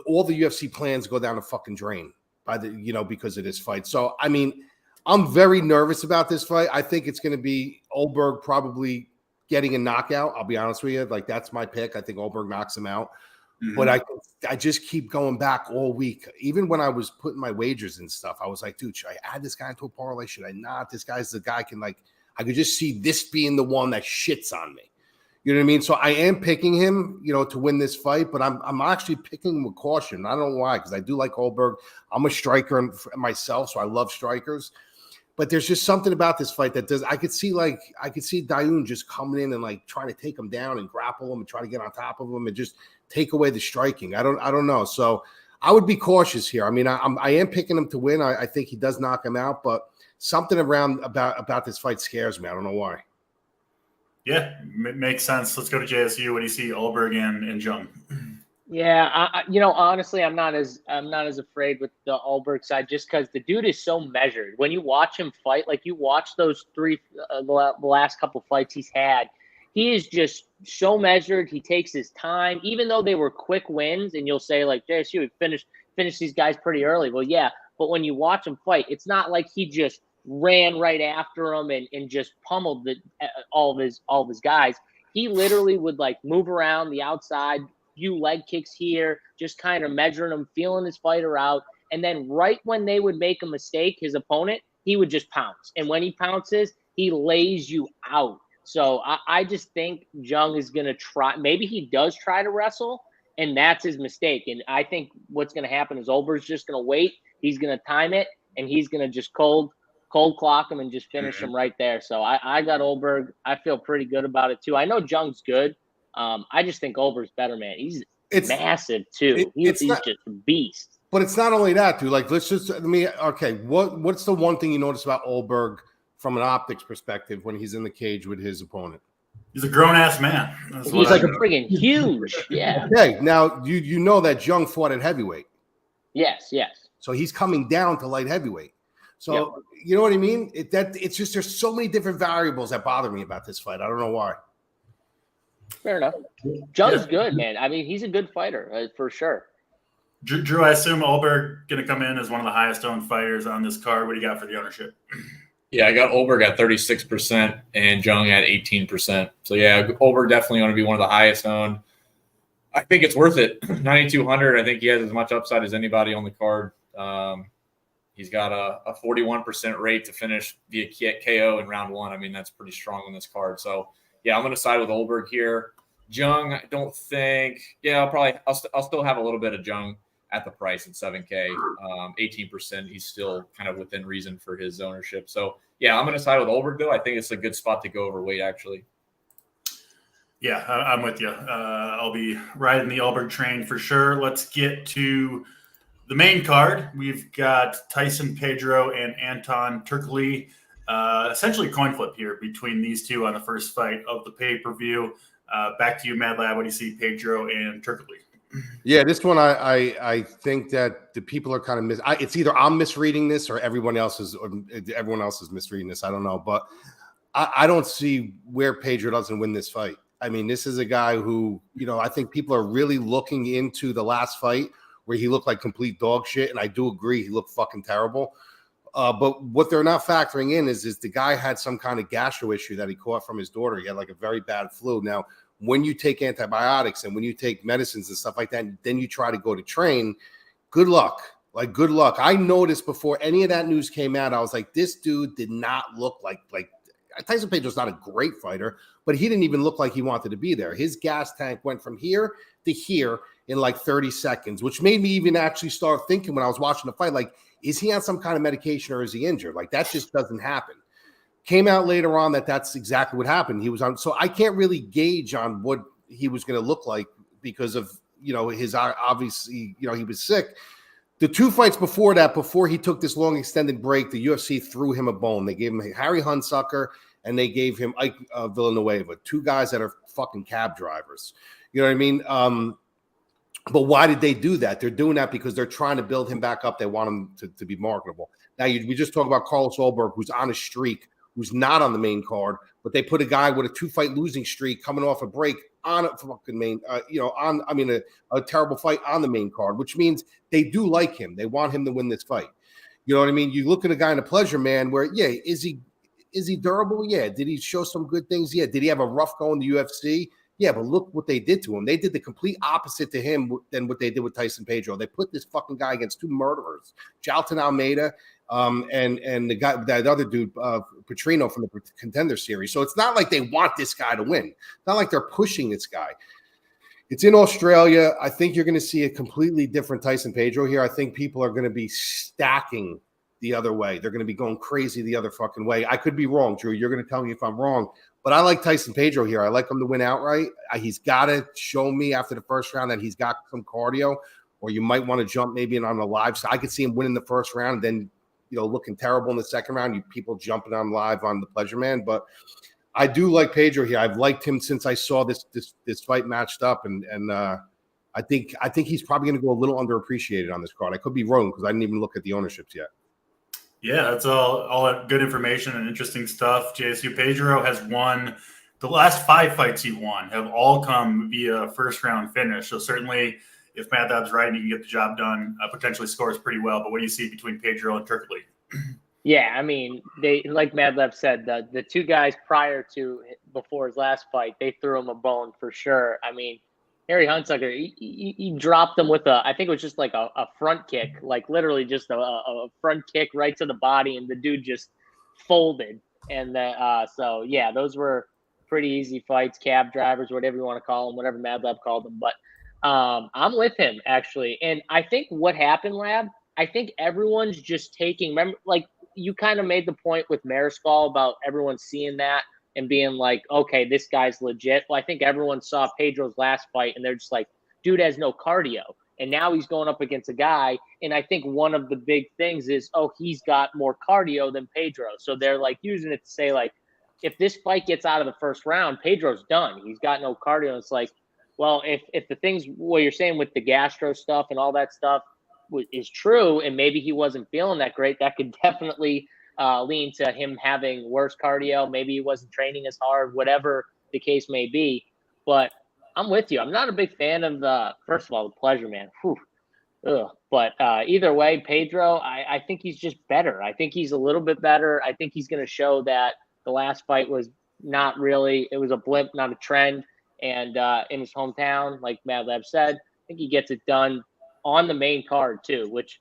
all the UFC plans go down the fucking drain by because of this fight. So, I mean, I'm very nervous about this fight. I think it's going to be Olberg probably getting a knockout. I'll be honest with you. Like, that's my pick. I think Olberg knocks him out. Mm-hmm. But I just keep going back all week. Even when I was putting my wagers and stuff, I was like, dude, should I add this guy into a parlay? Should I not? This guy's the guy I could just see this being the one that shits on me. You know what I mean? So I am picking him, to win this fight, but I'm actually picking him with caution. I don't know why, because I do like Olberg. I'm a striker myself, so I love strikers. But there's just something about this fight that I could see Dayoun just coming in and like trying to take him down and grapple him and try to get on top of him and just take away the striking. I don't know. So I would be cautious here. I mean, I am picking him to win. I think he does knock him out, but something about this fight scares me. I don't know why. Yeah, makes sense. Let's go to JSU. What do you see, Olberg and Zhang? Yeah, honestly, I'm not as afraid with the Olberg side, just because the dude is so measured. When you watch him fight, like you watch those 3 the last couple fights he's had, he is just so measured. He takes his time, even though they were quick wins. And you'll say like JSU finished these guys pretty early. Well, yeah, but when you watch him fight, it's not like he just ran right after him and just pummeled all of his guys. He literally would like move around the outside, few leg kicks here, just kind of measuring him, feeling his fighter out. And then right when they would make a mistake, his opponent, he would just pounce. And when he pounces, he lays you out. So I just think Zhang is going to try. Maybe he does try to wrestle, and that's his mistake. And I think what's going to happen is Olberg's just going to wait. He's going to time it, and he's going to just cold clock him and just finish him right there. So I got Olberg. I feel pretty good about it too. I know Zhang's good. I just think Olberg's better, man. He's massive too. He's just a beast. But it's not only that, dude. Like, what's the one thing you notice about Olberg from an optics perspective when he's in the cage with his opponent? He's a grown-ass man. He's like a friggin' huge. Yeah. Okay, now you know that Zhang fought at heavyweight. Yes. So he's coming down to light heavyweight. So You know what I mean? It's just there's so many different variables that bother me about this fight. I don't know why. Fair enough. Zhang's good, man. I mean, he's a good fighter for sure. Drew, I assume Olberg going to come in as one of the highest-owned fighters on this card. What do you got for the ownership? Yeah, I got Olberg at 36% and Zhang at 18%. So, yeah, Olberg definitely going to be one of the highest owned. I think it's worth it. 9,200. I think he has as much upside as anybody on the card. He's got a 41% rate to finish via KO in round 1. I mean, that's pretty strong on this card. So, yeah, I'm going to side with Olberg here. Zhang, I don't think – yeah, I'll still have a little bit of Zhang at the price at 7K. 18%, he's still kind of within reason for his ownership. So, yeah, I'm going to side with Olberg, though. I think it's a good spot to go overweight, actually. Yeah, I'm with you. I'll be riding the Olberg train for sure. Let's get to – the main card. We've got Tyson Pedro and Anton Turkalj. Essentially coin flip here between these two on the first fight of the pay-per-view. Back to you, Mad Lab. What do you see, Pedro and Turkalj? Yeah, this one I think that the people are kind of it's either I'm misreading this or everyone else is misreading this. I don't know, but I don't see where Pedro doesn't win this fight. I mean, this is a guy who, I think people are really looking into the last fight where he looked like complete dog shit, and I do agree he looked fucking terrible. But what they're not factoring in is the guy had some kind of gastro issue that he caught from his daughter. He had like a very bad flu. Now, when you take antibiotics and when you take medicines and stuff like that, then you try to go to train, good luck. Like, good luck. I noticed before any of that news came out, I was like, this dude did not look like Tyson Pedro's not a great fighter, but he didn't even look like he wanted to be there. His gas tank went from here to here in like 30 seconds, which made me even actually start thinking when I was watching the fight, like, is he on some kind of medication or is he injured? Like, that just doesn't happen. Came out later on that's exactly what happened. He was on, so I can't really gauge on what he was going to look like because of, his obviously, he was sick. The two fights before that, before he took this long extended break, the UFC threw him a bone. They gave him Harry Hunsucker and they gave him Ike Villanueva, two guys that are fucking cab drivers. You know what I mean? But why did they do that? They're doing that because they're trying to build him back up. They want him to be marketable. Now, we just talked about Carlos Olberg, who's on a streak, who's not on the main card, but they put a guy with a 2-fight losing streak coming off a break on a fucking main, a terrible fight on the main card, which means they do like him. They want him to win this fight. You know what I mean? You look at a guy in a pleasure man where, yeah, is he durable? Yeah. Did he show some good things? Yeah. Did he have a rough go in the UFC? Yeah, but look what they did to him. They did the complete opposite to him than what they did with Tyson Pedro. They put this fucking guy against two murderers, Jalton Almeida and the guy, that other dude, Petrino from the Contender Series. So it's not like they want this guy to win. It's not like they're pushing this guy. It's in Australia. I think you're going to see a completely different Tyson Pedro here. I think people are going to be stacking the other way. They're going to be going crazy the other fucking way. I could be wrong, Drew. You're going to tell me if I'm wrong. But I like Tyson Pedro here. I like him to win outright. He's got to show me after the first round that he's got some cardio, or you might want to jump maybe on the live. So I could see him winning the first round, then looking terrible in the second round. People jumping on live on the pleasure man. But I do like Pedro here. I've liked him since I saw this fight matched up, and I think he's probably going to go a little underappreciated on this card. I could be wrong because I didn't even look at the ownerships yet. Yeah, that's all good information and interesting stuff. JSU Pedro has won the last 5 fights he won have all come via first round finish. So certainly if Matt Lab's right and he can get the job done, potentially scores pretty well. But what do you see between Pedro and Turkalj? Yeah, I mean, they, like Mad Lab said, the two guys before his last fight, they threw him a bone for sure. I mean, Harry Hunsucker, he dropped him with I think it was just like a front kick, like literally just a front kick right to the body, and the dude just folded. And so yeah, those were pretty easy fights, cab drivers, whatever you want to call them, whatever Mad Lab called them. But I'm with him actually, and I think what happened, Lab, I think everyone's just taking. Remember, like you kind of made the point with Mariscal about everyone seeing that and being like, okay, this guy's legit. Well, I think everyone saw Pedro's last fight and they're just like, dude has no cardio. And now he's going up against a guy. And I think one of the big things is, he's got more cardio than Pedro. So they're like using it to say, like, if this fight gets out of the first round, Pedro's done. He's got no cardio. It's like, well, if the things, what you're saying with the gastro stuff and all that stuff is true, and maybe he wasn't feeling that great, that could definitely lean to him having worse cardio. Maybe he wasn't training as hard, whatever the case may be. But I'm with you. I'm not a big fan of first of all, the pleasure man. But either way, Pedro, I think he's just better. I think he's a little bit better. I think he's going to show that the last fight was not really, it was a blimp, not a trend. And in his hometown, like Mad Lab said, I think he gets it done on the main card too, which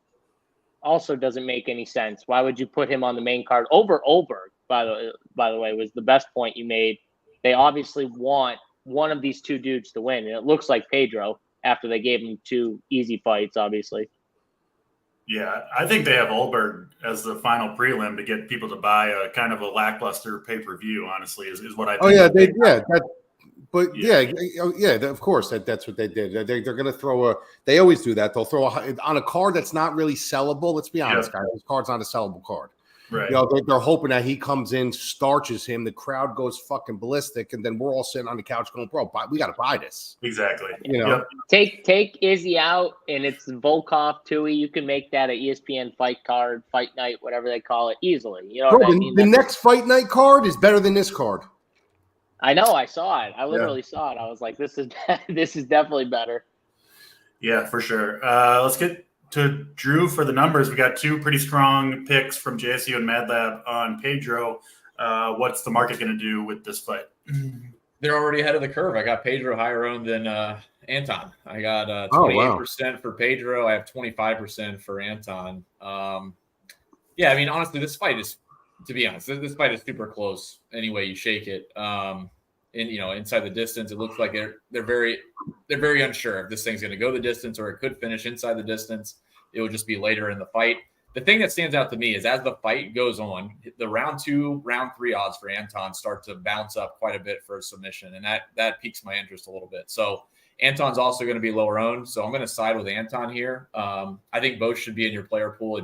also doesn't make any sense. Why would you put him on the main card over Olberg? By the way, was the best point you made. They obviously want one of these two dudes to win, and it looks like Pedro after they gave him 2 easy fights, obviously. Yeah, I think they have Olberg as the final prelim to get people to buy a kind of a lackluster pay-per-view, honestly, is what I think. Oh, yeah, of course, that's what they did. They're going to throw they always do that. They'll throw on a card that's not really sellable. Let's be honest, guys. This card's not a sellable card. Right. You know, they're hoping that he comes in, starches him, the crowd goes fucking ballistic, and then we're all sitting on the couch going, bro, we got to buy this. Exactly. You know, take Izzy out, and it's Volkov, Tui. You can make that an ESPN fight card, fight night, whatever they call it, easily. You know bro, what I mean? The next fight night card is better than this card. I know. I saw it. I literally saw it. I was like, this is definitely better. Yeah, for sure. Let's get to Drew for the numbers. We got 2 pretty strong picks from JSU and Mad Lab on Pedro. What's the market going to do with this fight? They're already ahead of the curve. I got Pedro higher owned than Anton. I got 28% for Pedro. I have 25% for Anton. Yeah, I mean, honestly, this fight is, to be honest, this fight is super close any way you shake it. Inside the distance, it looks like they're very unsure if this thing's going to go the distance or it could finish inside the distance. It will just be later in the fight. The thing that stands out to me is as the fight goes on, the round 2, round 3 odds for Anton start to bounce up quite a bit for a submission, and that piques my interest a little bit. So Anton's also going to be lower owned, so I'm going to side with Anton here. I think both should be in your player pool.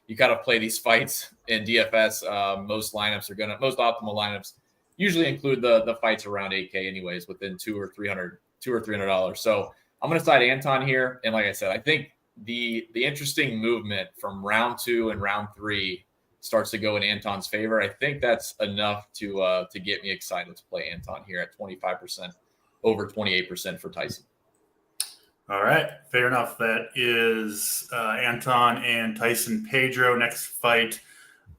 You got to play these fights in DFS. Most optimal lineups usually include the fights around 8K anyways, within $200 or $300. So I'm going to side Anton here. And like I said, I think the interesting movement from round 2 and round 3 starts to go in Anton's favor. I think that's enough to get me excited to play Anton here at 25%, over 28% for Tyson. All right, fair enough. That is Anton and Tyson Pedro. Next fight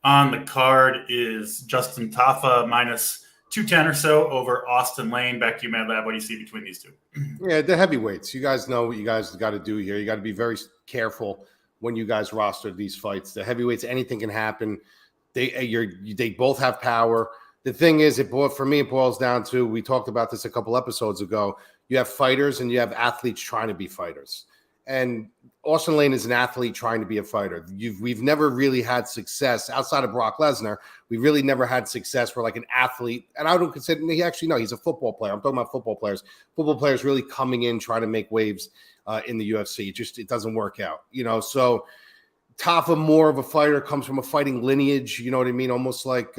on the card is Justin Tafa minus 210 or so over Austin Lane. Back to you, Mad Lab. What do you see between these two? Yeah, the heavyweights. You guys know what you guys got to do here. You got to be very careful when you guys roster these fights. The heavyweights, anything can happen. They both have power. The thing is, for me, it boils down to, we talked about this a couple episodes ago. You have fighters and you have athletes trying to be fighters. And Austin Lane is an athlete trying to be a fighter. We've never really had success outside of Brock Lesnar. We really never had success where like an athlete, and I don't consider he's a football player. I'm talking about football players. Football players really coming in, trying to make waves in the UFC. It doesn't work out, so Tafa, more of a fighter, comes from a fighting lineage, you know what I mean? Almost like,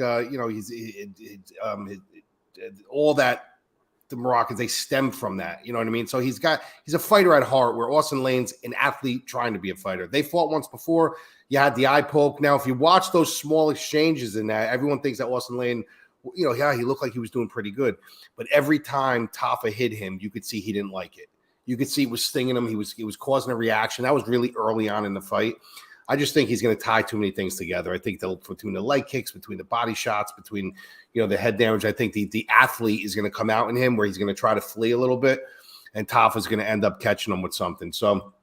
all that, the Moroccans, they stem from that, you know what I mean? So he's a fighter at heart, where Austin Lane's an athlete trying to be a fighter. They fought once before. You had the eye poke. Now, if you watch those small exchanges in that, everyone thinks that Austin Lane, he looked like he was doing pretty good. But every time Tafa hit him, you could see he didn't like it. You could see it was stinging him. He was causing a reaction. That was really early on in the fight. I just think he's going to tie too many things together. I think between the leg kicks, between the body shots, between the head damage, I think the athlete is going to come out in him, where he's going to try to flee a little bit, and Tafa is going to end up catching him with something. So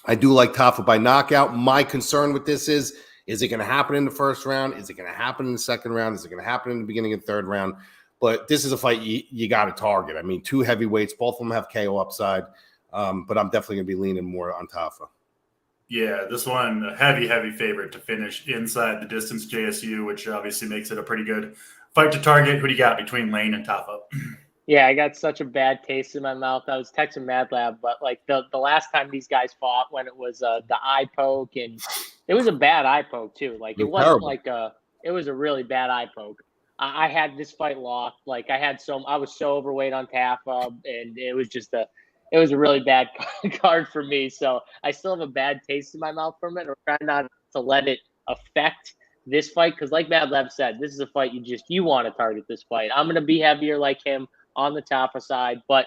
I do like Tafa by knockout. My concern with this is it going to happen in the first round? Is it going to happen in the second round? Is it going to happen in the beginning of the third round? But this is a fight you got to target. I mean, 2 heavyweights, both of them have KO upside, but I'm definitely going to be leaning more on Tafa. Yeah, this one, a heavy favorite to finish inside the distance, JSU, which obviously makes it a pretty good fight to target. Who do you got between Lane and Tafa? Yeah, I got such a bad taste in my mouth. I was texting Mad Lab, but like the last time these guys fought, when it was the eye poke, and it was a bad eye poke too. Like it wasn't terrible. It was a really bad eye poke. I had this fight locked. Like I was so overweight on Tafa, and it was just a really bad card for me. So I still have a bad taste in my mouth from it. I'm trying not to let it affect this fight, because like Mad Lab said, this is a fight you want to target this fight. I'm going to be heavier like him on the Tafa side, but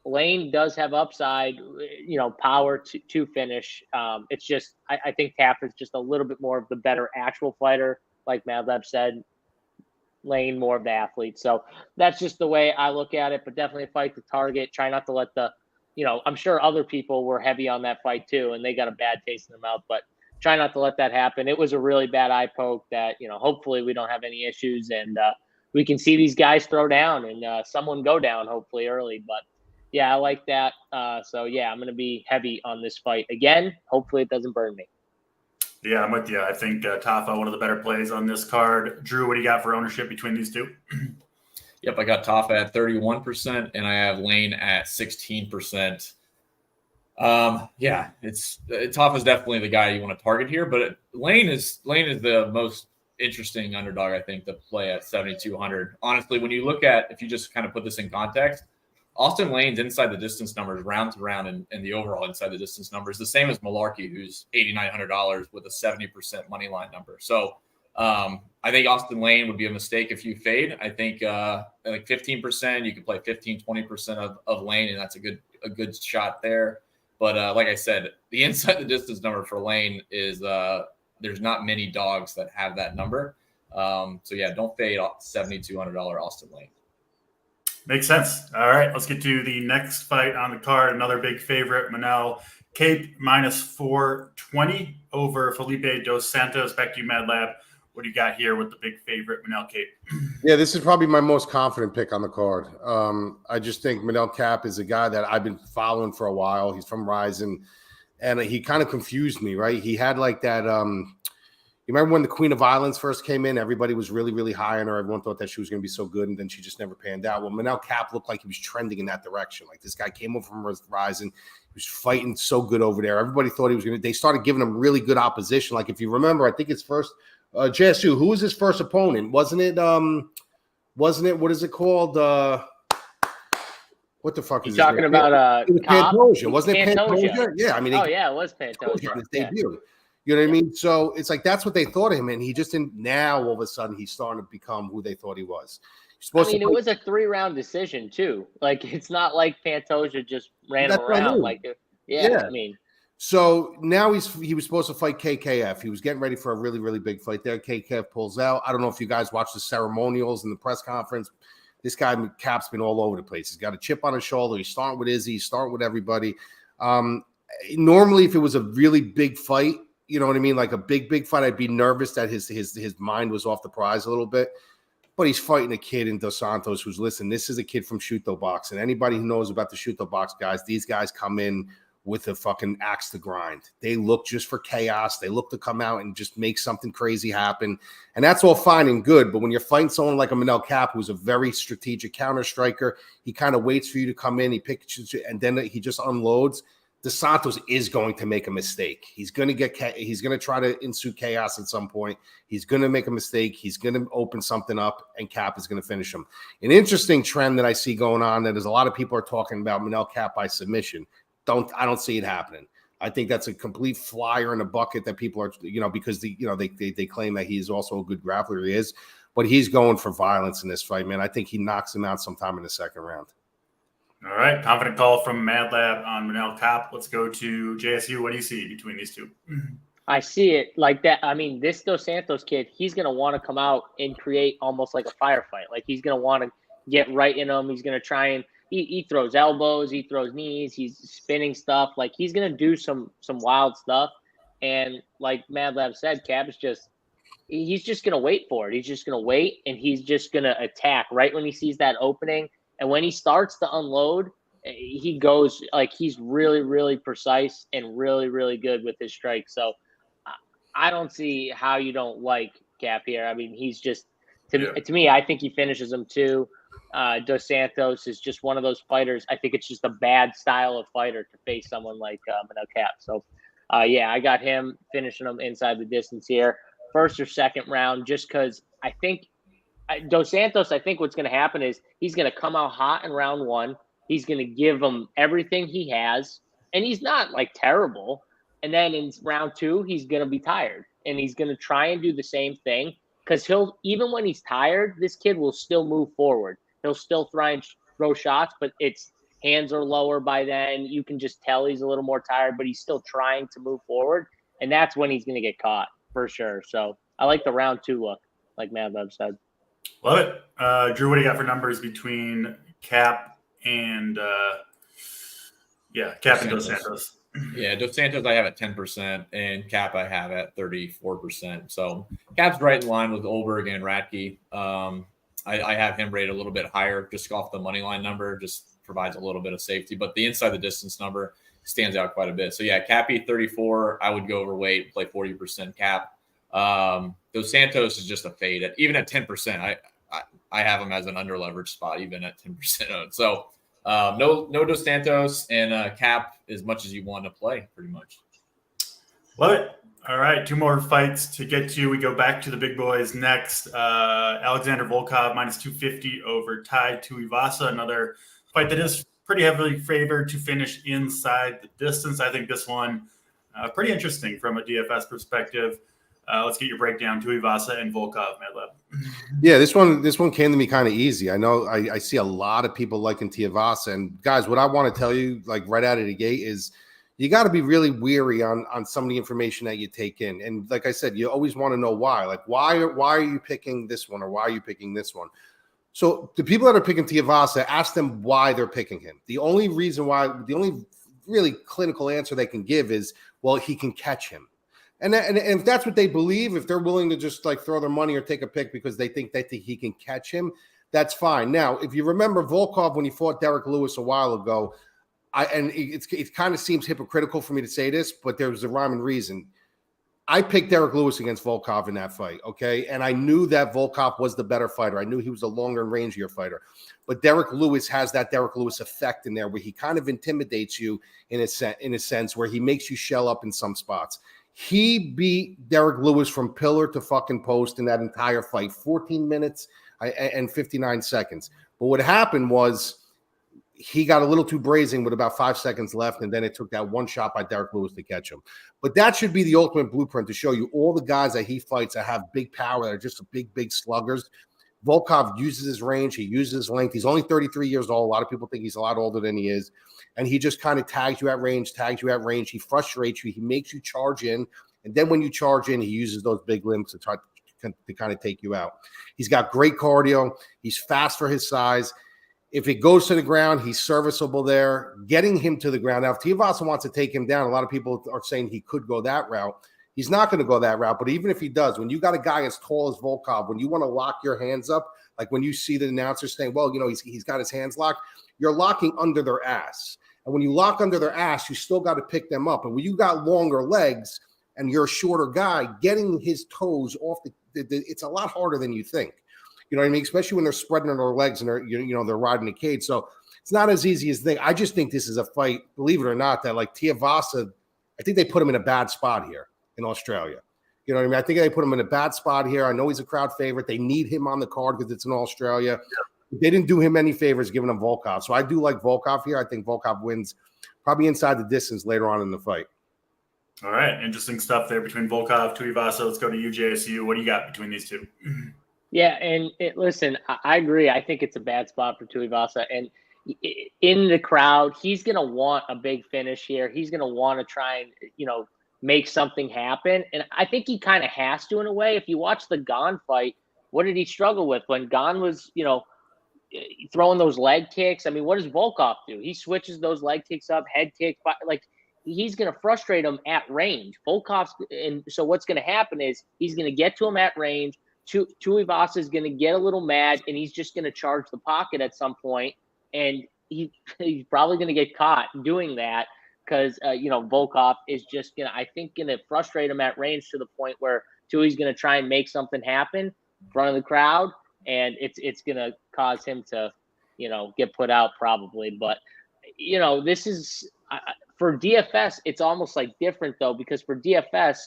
Lane does have upside, power to finish. It's just I think Tafa is just a little bit more of the better actual fighter, like Mad Lab said. Lane more of the athlete. So that's just the way I look at it, but definitely a fight to target. Try not to let I'm sure other people were heavy on that fight too, and they got a bad taste in their mouth, but try not to let that happen. It was a really bad eye poke that, hopefully we don't have any issues and we can see these guys throw down and someone go down hopefully early. But yeah, I like that. So yeah, I'm going to be heavy on this fight again. Hopefully it doesn't burn me. Yeah, I'm with you. I think Tafa, one of the better plays on this card. Drew, what do you got for ownership between these two? Yep, I got Tafa at 31%, and I have Lane at 16%. Yeah, Tafa's definitely the guy you want to target here, but Lane is the most interesting underdog, I think, to play at 7,200. Honestly, when you look at, if you just kind of put this in context, Austin Lane's inside the distance numbers round to round and the overall inside the distance numbers the same as Malarkey, who's $8,900 with a 70% money line number. So I think Austin Lane would be a mistake if you fade. I think like 15%, you could play 15, 20% of Lane, and that's a good shot there. But like I said, the inside the distance number for Lane is there's not many dogs that have that number. So yeah, don't fade $7,200 Austin Lane. Makes sense. All right, let's get to the next fight on the card. Another big favorite, Manel Cape -420 over Felipe dos Santos. Back to you, Mad Lab. What do you got here with the big favorite, Manel Cape? Yeah, this is probably my most confident pick on the card. I just think Manel Cap is a guy that I've been following for a while. He's from Ryzen, and he kind of confused me, right? He had like that you remember when the Queen of Violence first came in? Everybody was really, really high on her. Everyone thought that she was going to be so good, and then she just never panned out. Well, Manel Cap looked like he was trending in that direction. Like this guy came over from Ryzen. He was fighting so good over there. Everybody thought he was going to – they started giving him really good opposition. Like if you remember, I think his first JSU, who was his first opponent? Wasn't it what is it called? What the fuck is you talking about? It was Pantoja. Wasn't it Pantoja? Yeah, I mean, it was Pantoja. His debut. You know what I mean? So it's like that's what they thought of him, and he just didn't. Now all of a sudden he's starting to become who they thought he was. It was a 3-round decision too. Like it's not like Pantoja just ran around. Like yeah, I mean. So now he was supposed to fight KKF. He was getting ready for a really, really big fight there. KKF pulls out. I don't know if you guys watched the ceremonials and the press conference. This guy Cap's been all over the place. He's got a chip on his shoulder. He's starting with Izzy. He's starting with everybody. Normally, if it was a really big fight, you know what I mean? Like a big fight, I'd be nervous that his mind was off the prize a little bit. But he's fighting a kid in Dos Santos who's, listen, this is a kid from Shuto Box. And anybody who knows about the Shuto Box guys, these guys come in with a fucking axe to grind. They look just for chaos. They look to come out and just make something crazy happen. And that's all fine and good. But when you're fighting someone like a Manel Cap, who's a very strategic counter striker, he kind of waits for you to come in. He picks you, and then he just unloads. Dos Santos is going to make a mistake. He's going to try to ensue chaos at some point. He's going to make a mistake. He's going to open something up, and Cap is going to finish him. An interesting trend that I see going on that is a lot of people are talking about Manel Cap by submission. I don't see it happening. I think that's a complete flyer in a bucket that people are, because they claim that he's also a good grappler. He is, but he's going for violence in this fight, man. I think he knocks him out sometime in the second round. All right. Confident call from Mad Lab on Manel Cap. Let's go to JSU. What do you see between these two? I see it like that. I mean, this Dos Santos kid, he's going to want to come out and create almost like a firefight. Like he's going to want to get right in him. He's going to try and he throws elbows, he throws knees, he's spinning stuff. Like he's going to do some wild stuff. And like Mad Lab said, Cap is he's just going to wait for it. He's just going to wait, and he's just going to attack right when he sees that opening. And when he starts to unload, he goes like he's really, really precise and really, really good with his strike. So I don't see how you don't like Cap here. I mean, he's just to me, I think he finishes him too. Dos Santos is just one of those fighters. I think it's just a bad style of fighter to face someone like Manel Cap. So, I got him finishing him inside the distance here, first or second round, just because I think Dos Santos, I think what's going to happen is he's going to come out hot in round one. He's going to give him everything he has, and he's not like terrible. And then in round two, he's going to be tired, and he's going to try and do the same thing because even when he's tired, this kid will still move forward. He'll still try and throw shots, but its hands are lower by then. You can just tell he's a little more tired, but he's still trying to move forward, and that's when he's going to get caught for sure. So I like the round two look, like Mad Lab said. Love it. Drew, what do you got for numbers between Cap and Cap and Dos Santos? Yeah, Dos Santos I have at 10%, and Cap I have at 34%. So Cap's right in line with Olberg and Radtke. I have him rated a little bit higher just off the money line number, just provides a little bit of safety. But the inside the distance number stands out quite a bit. So, yeah, Cappy 34, I would go overweight, play 40% Cap. Dos Santos is just a fade. Even at 10%, I have him as an under-leveraged spot, even at 10% owned. So, no Dos Santos, and Cap as much as you want to play, pretty much. Love it. All right, 2 more fights to get to. We go back to the big boys next. Alexander Volkov minus 250 over Tai Tuivasa, another fight that is pretty heavily favored to finish inside the distance. I think this one pretty interesting from a DFS perspective. Let's get your breakdown. Tuivasa and Volkov, Madlab. Yeah, this one came to me kind of easy. I know I see a lot of people liking Tuivasa, and guys, what I want to tell you, like right out of the gate, is you got to be really weary on some of the information that you take in. And like I said, you always want to know why. Like, why are you picking this one, or why are you picking this one? So the people that are picking Tuivasa, ask them why they're picking him. The only really clinical answer they can give is, well, he can catch him. And if that's what they believe, if they're willing to just like throw their money or take a pick because they think that he can catch him, that's fine. Now, if you remember Volkov when he fought Derek Lewis a while ago, it kind of seems hypocritical for me to say this, but there was a rhyme and reason. I picked Derek Lewis against Volkov in that fight, okay? And I knew that Volkov was the better fighter. I knew he was a longer and rangier fighter. But Derek Lewis has that Derek Lewis effect in there where he kind of intimidates you in a sense where he makes you shell up in some spots. He beat Derek Lewis from pillar to fucking post in that entire fight, 14 minutes and 59 seconds. But what happened was he got a little too brazen with about 5 seconds left, and then it took that one shot by Derek Lewis to catch him. But that should be the ultimate blueprint to show you all the guys that he fights that have big power, that are just big sluggers. Volkov uses his range. He uses his length. He's only 33 years old. A lot of people think he's a lot older than he is. And he just kind of tags you at range. He frustrates you. He makes you charge in. And then when you charge in, he uses those big limbs to try to kind of take you out. He's got great cardio. He's fast for his size. If it goes to the ground, he's serviceable there. Getting him to the ground. Now, if Tuivasa wants to take him down, a lot of people are saying he could go that route. He's not going to go that route. But even if he does, when you got a guy as tall as Volkov, when you want to lock your hands up, like when you see the announcer saying, well, you know, he's got his hands locked, you're locking under their ass. And when you lock under their ass, you still got to pick them up. And when you got longer legs and you're a shorter guy, getting his toes off it's a lot harder than you think. You know what I mean? Especially when they're spreading on their legs and they're riding the cage. So it's not as easy as they think. I just think this is a fight, believe it or not, that like Tuivasa, I think they put him in a bad spot here in Australia. You know what I mean? I think they put him in a bad spot here. I know he's a crowd favorite. They need him on the card because it's in Australia. Yeah. They didn't do him any favors giving him Volkov. So I do like Volkov here. I think Volkov wins probably inside the distance later on in the fight. All right. Interesting stuff there between Volkov, Tuivasa. Let's go to UJSU. What do you got between these two? Yeah, and listen, I agree. I think it's a bad spot for Tuivasa. And in the crowd, he's going to want a big finish here. He's going to want to try and, make something happen. And I think he kind of has to in a way. If you watch the Gane fight, what did he struggle with? When Gane was, throwing those leg kicks, I mean, what does Volkov do? He switches those leg kicks up, head kicks, like he's going to frustrate him at range. Volkov's, and so what's going to happen is he's going to get to him at range. Tuivasa is going to get a little mad, and he's just going to charge the pocket at some point, and he's probably going to get caught doing that because Volkov is just going to frustrate him at range to the point where Tui's going to try and make something happen in front of the crowd, and it's going to cause him to get put out probably. But this is for DFS, it's almost like different though, because for DFS,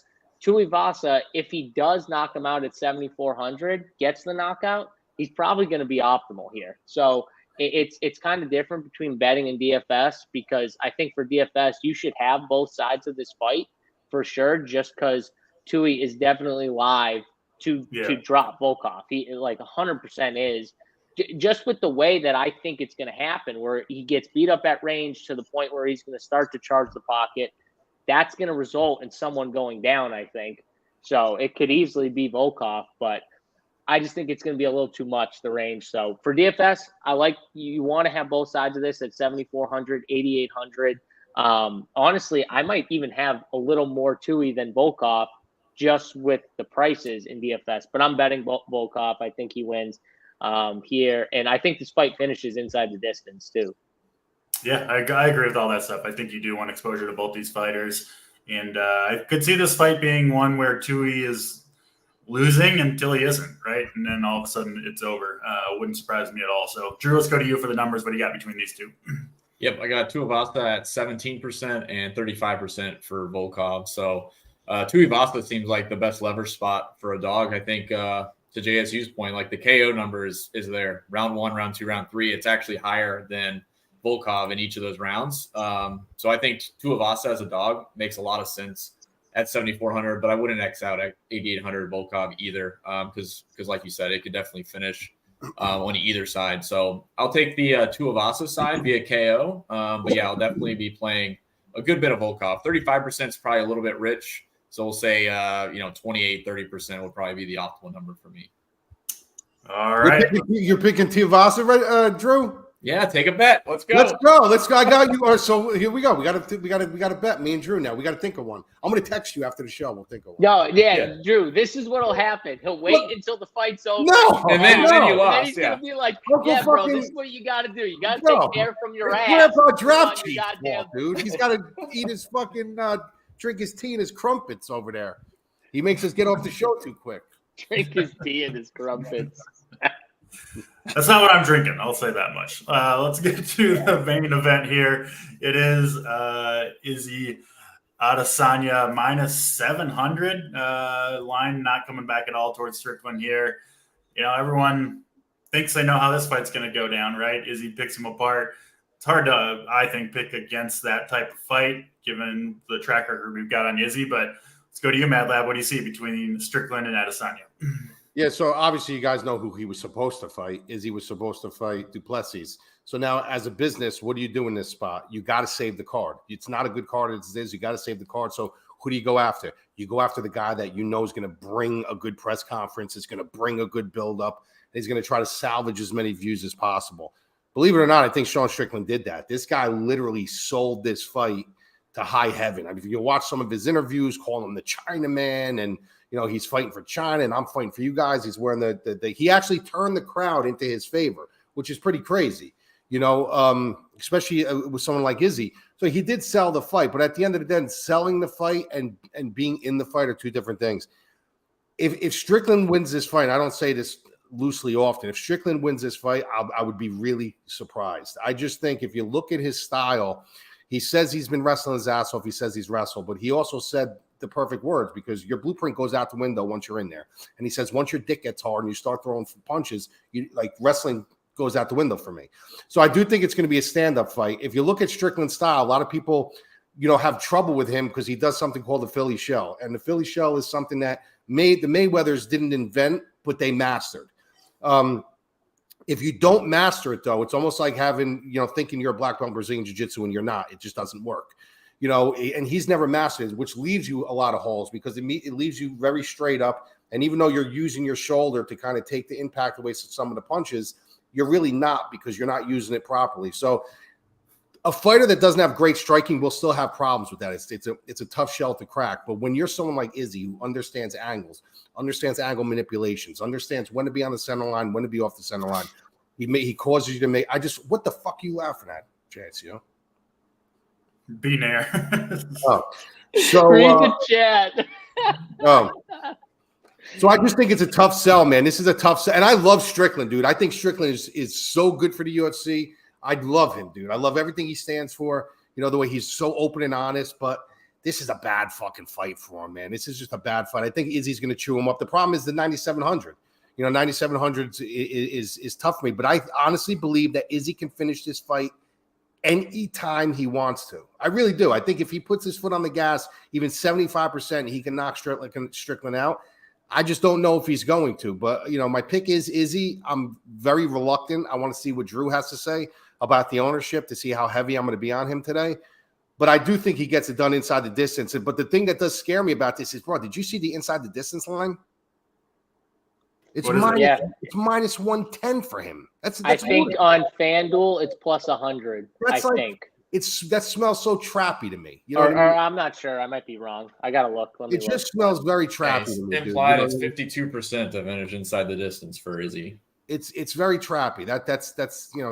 Tuivasa, if he does knock him out at 7,400, gets the knockout, he's probably going to be optimal here. So it's kind of different between betting and DFS, because I think for DFS, you should have both sides of this fight for sure, just because Tui is definitely live to drop Volkov. He like 100% is, just with the way that I think it's going to happen, where he gets beat up at range to the point where he's going to start to charge the pocket. That's going to result in someone going down, I think. So it could easily be Volkov, but I just think it's going to be a little too much, the range. So for DFS, I like, you want to have both sides of this at 7,400, 8,800. Honestly, I might even have a little more Tui than Volkov just with the prices in DFS. But I'm betting Volkov. I think he wins here. And I think this fight finishes inside the distance, too. Yeah, I agree with all that stuff. I think you do want exposure to both these fighters. And I could see this fight being one where Tui is losing until he isn't, right? And then all of a sudden it's over. Wouldn't surprise me at all. So, Drew, let's go to you for the numbers. What do you got between these two? Yep, I got Tuivasa at 17% and 35% for Volkov. So Tuivasa seems like the best leverage spot for a dog. I think to JSU's point, like the KO number is there. Round 1, round 2, round 3. It's actually higher than Volkov in each of those rounds. So I think Tuivasa as a dog makes a lot of sense at 7,400, but I wouldn't X out at 8,800 Volkov either because like you said, it could definitely finish on either side. So I'll take the Tuivasa side via KO. But yeah, I'll definitely be playing a good bit of Volkov. 35% is probably a little bit rich. So we'll say, 28, 30% would probably be the optimal number for me. All right. You're picking Tuivasa, right, Drew? Yeah, take a bet. Let's go. Let's go. I got you. So here we go. We got to bet. Me and Drew now. We got to think of one. I'm going to text you after the show. We'll think of one. No, yeah, Drew. This is what'll happen. He'll wait until the fight's over. No, and then you lost. And he's gonna be like, bro, this is what you got to do. You got to take care from your ass. Grandpa DraftKings, dude. He's got to eat his fucking drink his tea and his crumpets over there. He makes us get off the show too quick. Drink his tea and his crumpets. That's not what I'm drinking. I'll say that much. Let's get to the main event here. It is Izzy Adesanya minus 700. Line not coming back at all towards Strickland here. Everyone thinks they know how this fight's going to go down, right? Izzy picks him apart. It's hard to, I think, pick against that type of fight, given the track record we've got on Izzy. But let's go to you, Mad Lab. What do you see between Strickland and Adesanya? Yeah, so obviously you guys know who he was supposed to fight. Izzy was supposed to fight Duplessis. So now as a business, what do you do in this spot? You got to save the card. It's not a good card as it is. You got to save the card. So who do you go after? You go after the guy that you know is going to bring a good press conference, is going to bring a good build-up, and he's going to try to salvage as many views as possible. Believe it or not, I think Sean Strickland did that. This guy literally sold this fight to high heaven. I mean, if you watch some of his interviews, call him the Chinaman, and he's fighting for China and I'm fighting for you guys. He's wearing he actually turned the crowd into his favor, which is pretty crazy, especially with someone like Izzy. So he did sell the fight, but at the end of the day, selling the fight and being in the fight are two different things. If Strickland wins this fight, I don't say this loosely often. If Strickland wins this fight, I would be really surprised. I just think if you look at his style, he says he's been wrestling his ass off. He says he's wrestled, but he also said the perfect words because your blueprint goes out the window once you're in there. And he says, once your dick gets hard and you start throwing punches, wrestling goes out the window for me. So I do think it's going to be a stand-up fight. If you look at Strickland's style, a lot of people, have trouble with him because he does something called the Philly shell. And the Philly shell is something that the Mayweathers didn't invent, but they mastered. If you don't master it, though, it's almost like having, thinking you're a black belt in Brazilian Jiu-Jitsu and you're not. It just doesn't work. And he's never mastered it, which leaves you a lot of holes because it leaves you very straight up. And even though you're using your shoulder to kind of take the impact away from some of the punches, you're really not because you're not using it properly. So a fighter that doesn't have great striking will still have problems with that. It's a tough shell to crack. But when you're someone like Izzy who understands angles, understands angle manipulations, understands when to be on the center line, when to be off the center line, he causes you to make. What the fuck are you laughing at, Chance? Be there. So read the chat. So I just think it's a tough sell, man. This is a tough sell, and I love Strickland, dude. I think Strickland is so good for the UFC. I love him, dude. I love everything he stands for. The way he's so open and honest. But this is a bad fucking fight for him, man. This is just a bad fight. I think Izzy's going to chew him up. The problem is the 9,700. 9,700 is tough for me. But I honestly believe that Izzy can finish this fight anytime he wants to. I really do. I think if he puts his foot on the gas, even 75%, he can knock Strickland out. I just don't know if he's going to. But, my pick is Izzy. I'm very reluctant. I want to see what Drew has to say about the ownership to see how heavy I'm going to be on him today. But I do think he gets it done inside the distance. But the thing that does scare me about this is, bro, did you see the inside the distance line? It's minus 110 for him. I think on FanDuel it's plus 100. that smells so trappy to me. You know, or I'm not sure. I might be wrong. I gotta look. Let me it look. just smells very trappy to me. Implied dude. You know it's 52% of energy inside the distance for Izzy. It's very trappy. That's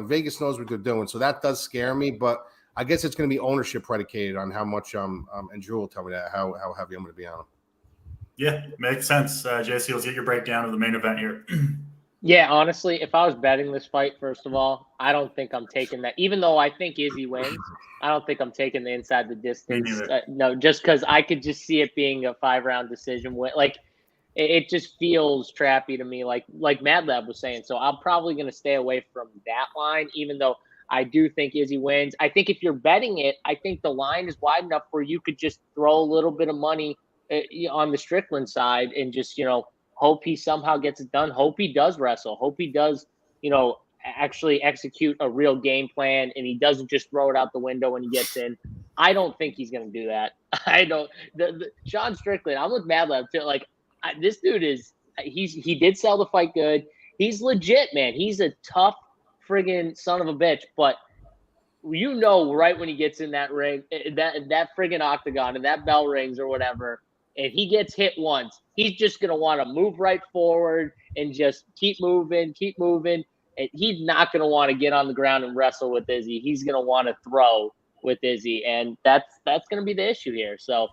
Vegas knows what they're doing, so that does scare me. But I guess it's going to be ownership predicated on how much and Drew will tell me that how heavy I'm going to be on him. Yeah, makes sense. JC, let's get your breakdown of the main event here. Yeah, honestly, if I was betting this fight, first of all, I don't think I'm taking that. Even though I think Izzy wins, I don't think I'm taking the inside the distance. No, just because I could just see it being a 5-round decision win. Like, it just feels trappy to me, like Mad Lab was saying. So I'm probably going to stay away from that line, even though I do think Izzy wins. I think if you're betting it, I think the line is wide enough where you could just throw a little bit of money on the Strickland side and just, hope he somehow gets it done. Hope he does wrestle. Hope he does, actually execute a real game plan and he doesn't just throw it out the window when he gets in. I don't think he's going to do that. I don't. Sean Strickland, I'm with Mad Lab too. Like, this dude he did sell the fight good. He's legit, man. He's a tough friggin' son of a bitch. But right when he gets in that ring, that friggin' octagon and that bell rings or whatever, and he gets hit once, he's just going to want to move right forward and just keep moving. And he's not going to want to get on the ground and wrestle with Izzy. He's going to want to throw with Izzy. And that's going to be the issue here. So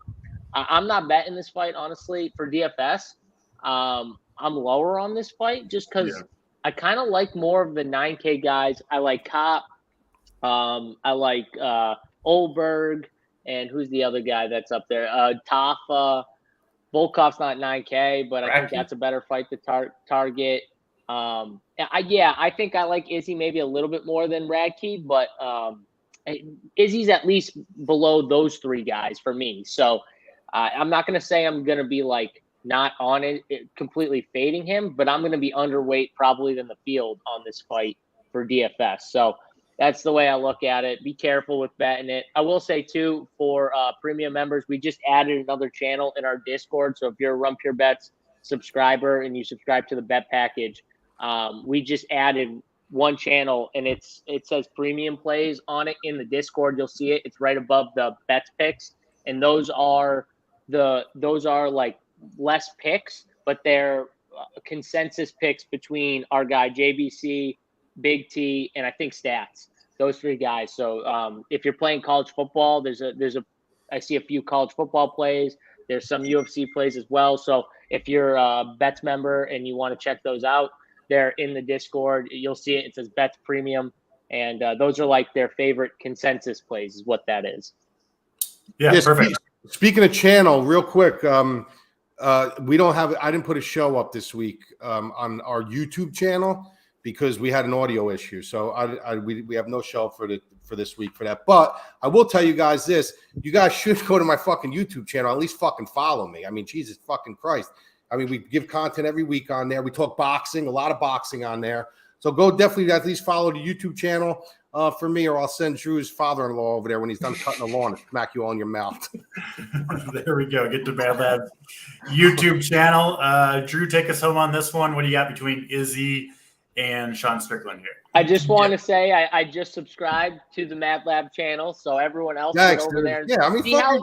I'm not betting this fight, honestly, for DFS. I'm lower on this fight just because I kind of like more of the 9K guys. I like Cop. I like Olberg. And who's the other guy that's up there? Tafa. Volkov's not 9K, but I think that's a better fight to target. I think I like Izzy maybe a little bit more than Radtke, but Izzy's at least below those three guys for me. So I'm not going to say I'm going to be like not on it, completely fading him, but I'm going to be underweight probably than the field on this fight for DFS. So that's the way I look at it. Be careful with betting it. I will say, too, for premium members, we just added another channel in our Discord. So if you're a Run Pure Bets subscriber and you subscribe to the bet package, we just added one channel, and it says premium plays on it in the Discord. You'll see it. It's right above the bets picks. And those are like less picks, but they're consensus picks between our guy JBC, Big T, and I think Stats. Those three guys. So if you're playing college football, I see a few college football plays. There's some UFC plays as well. So if you're a Bets member and you want to check those out, they're in the Discord. You'll see it. It says Bets Premium, and those are like their favorite consensus plays. Is what that is. Yeah, perfect. Speaking of channel, real quick, we don't have. I didn't put a show up this week on our YouTube channel because we had an audio issue. So we have no show for this week for that. But I will tell you guys this: you guys should go to my fucking YouTube channel. At least fucking follow me. I mean, Jesus fucking Christ. I mean, we give content every week on there. We talk boxing, a lot of boxing on there. So go definitely at least follow the YouTube channel for me, or I'll send Drew's father-in-law over there when he's done cutting the lawn and smack you all in your mouth. There we go. Get to Bad Lab's YouTube channel. Drew, take us home on this one. What do you got between Izzy and Sean Strickland here? I just want to say I just subscribed to the Mad Lab channel, so everyone else get over there. Yeah, I mean, see how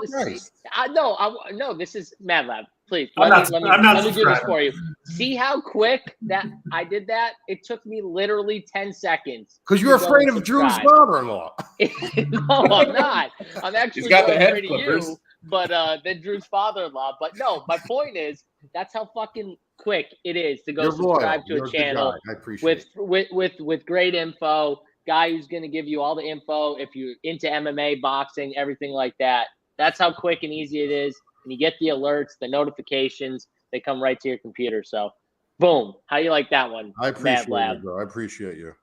no, this is Mad Lab. Please, let me do this for you. See how quick that I did that? It took me literally 10 seconds. Because you're afraid of Drew's father-in-law. No, I'm not. I'm actually afraid of you, but then Drew's father-in-law. But no, my point is that's how fucking quick it is to go subscribe to a channel with great info. Guy who's going to give you all the info if you're into MMA, boxing, everything like that. That's how quick and easy it is. And you get the alerts, the notifications, they come right to your computer. So, boom. How you like that one? I appreciate you, bro. I appreciate you.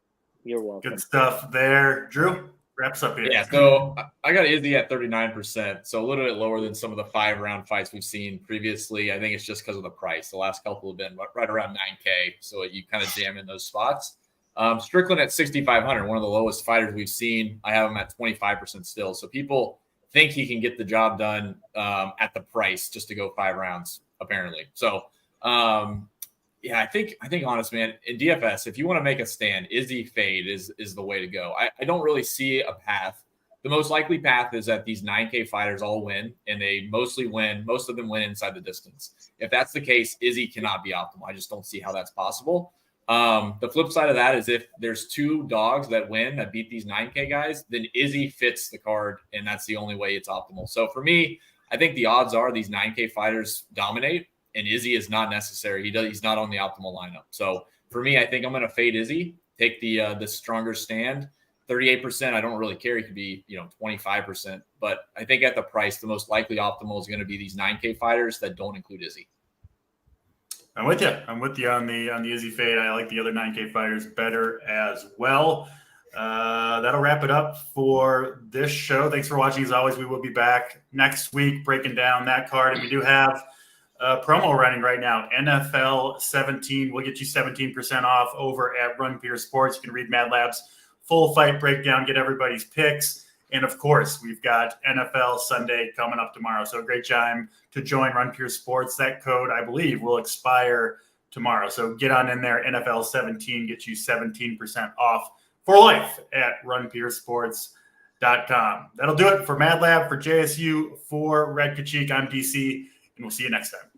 You're welcome. Good stuff there. Drew, wraps up here. Yeah, so I got Izzy at 39%, so a little bit lower than some of the 5-round fights we've seen previously. I think it's just because of the price. The last couple have been right around 9K, so you kind of jam in those spots. Strickland at 6,500, one of the lowest fighters we've seen. I have him at 25% still. So people think he can get the job done at the price just to go 5 rounds, apparently. So, yeah, I think honest, man, in DFS, if you want to make a stand, Izzy fade is the way to go. I don't really see a path the most likely path is that these 9K fighters all win, and they most of them win inside the distance. If that's the case, Izzy cannot be optimal. I just don't see how that's possible. The flip side of that is if there's 2 dogs that win that beat these 9K guys, then Izzy fits the card, and that's the only way it's optimal. So for me, I think the odds are these 9K fighters dominate, and Izzy is not necessary. He's not on the optimal lineup. So for me, I think I'm going to fade Izzy, take the stronger stand. 38%, I don't really care. He could be, 25%. But I think at the price, the most likely optimal is going to be these 9K fighters that don't include Izzy. I'm with you. I'm with you on the Izzy fade. I like the other 9K fighters better as well. That'll wrap it up for this show. Thanks for watching. As always, we will be back next week breaking down that card. And we do have a promo running right now. NFL 17 will get you 17% off over at Run Pure Sports. You can read Mad Lab's full fight breakdown, get everybody's picks. And of course, we've got NFL Sunday coming up tomorrow. So a great time to join Run Pure Sports. That code, I believe, will expire tomorrow. So get on in there. NFL 17 gets you 17% off for life at runpuresports.com. That'll do it for Mad Lab, for JSU, for Radtke. I'm DC, and we'll see you next time.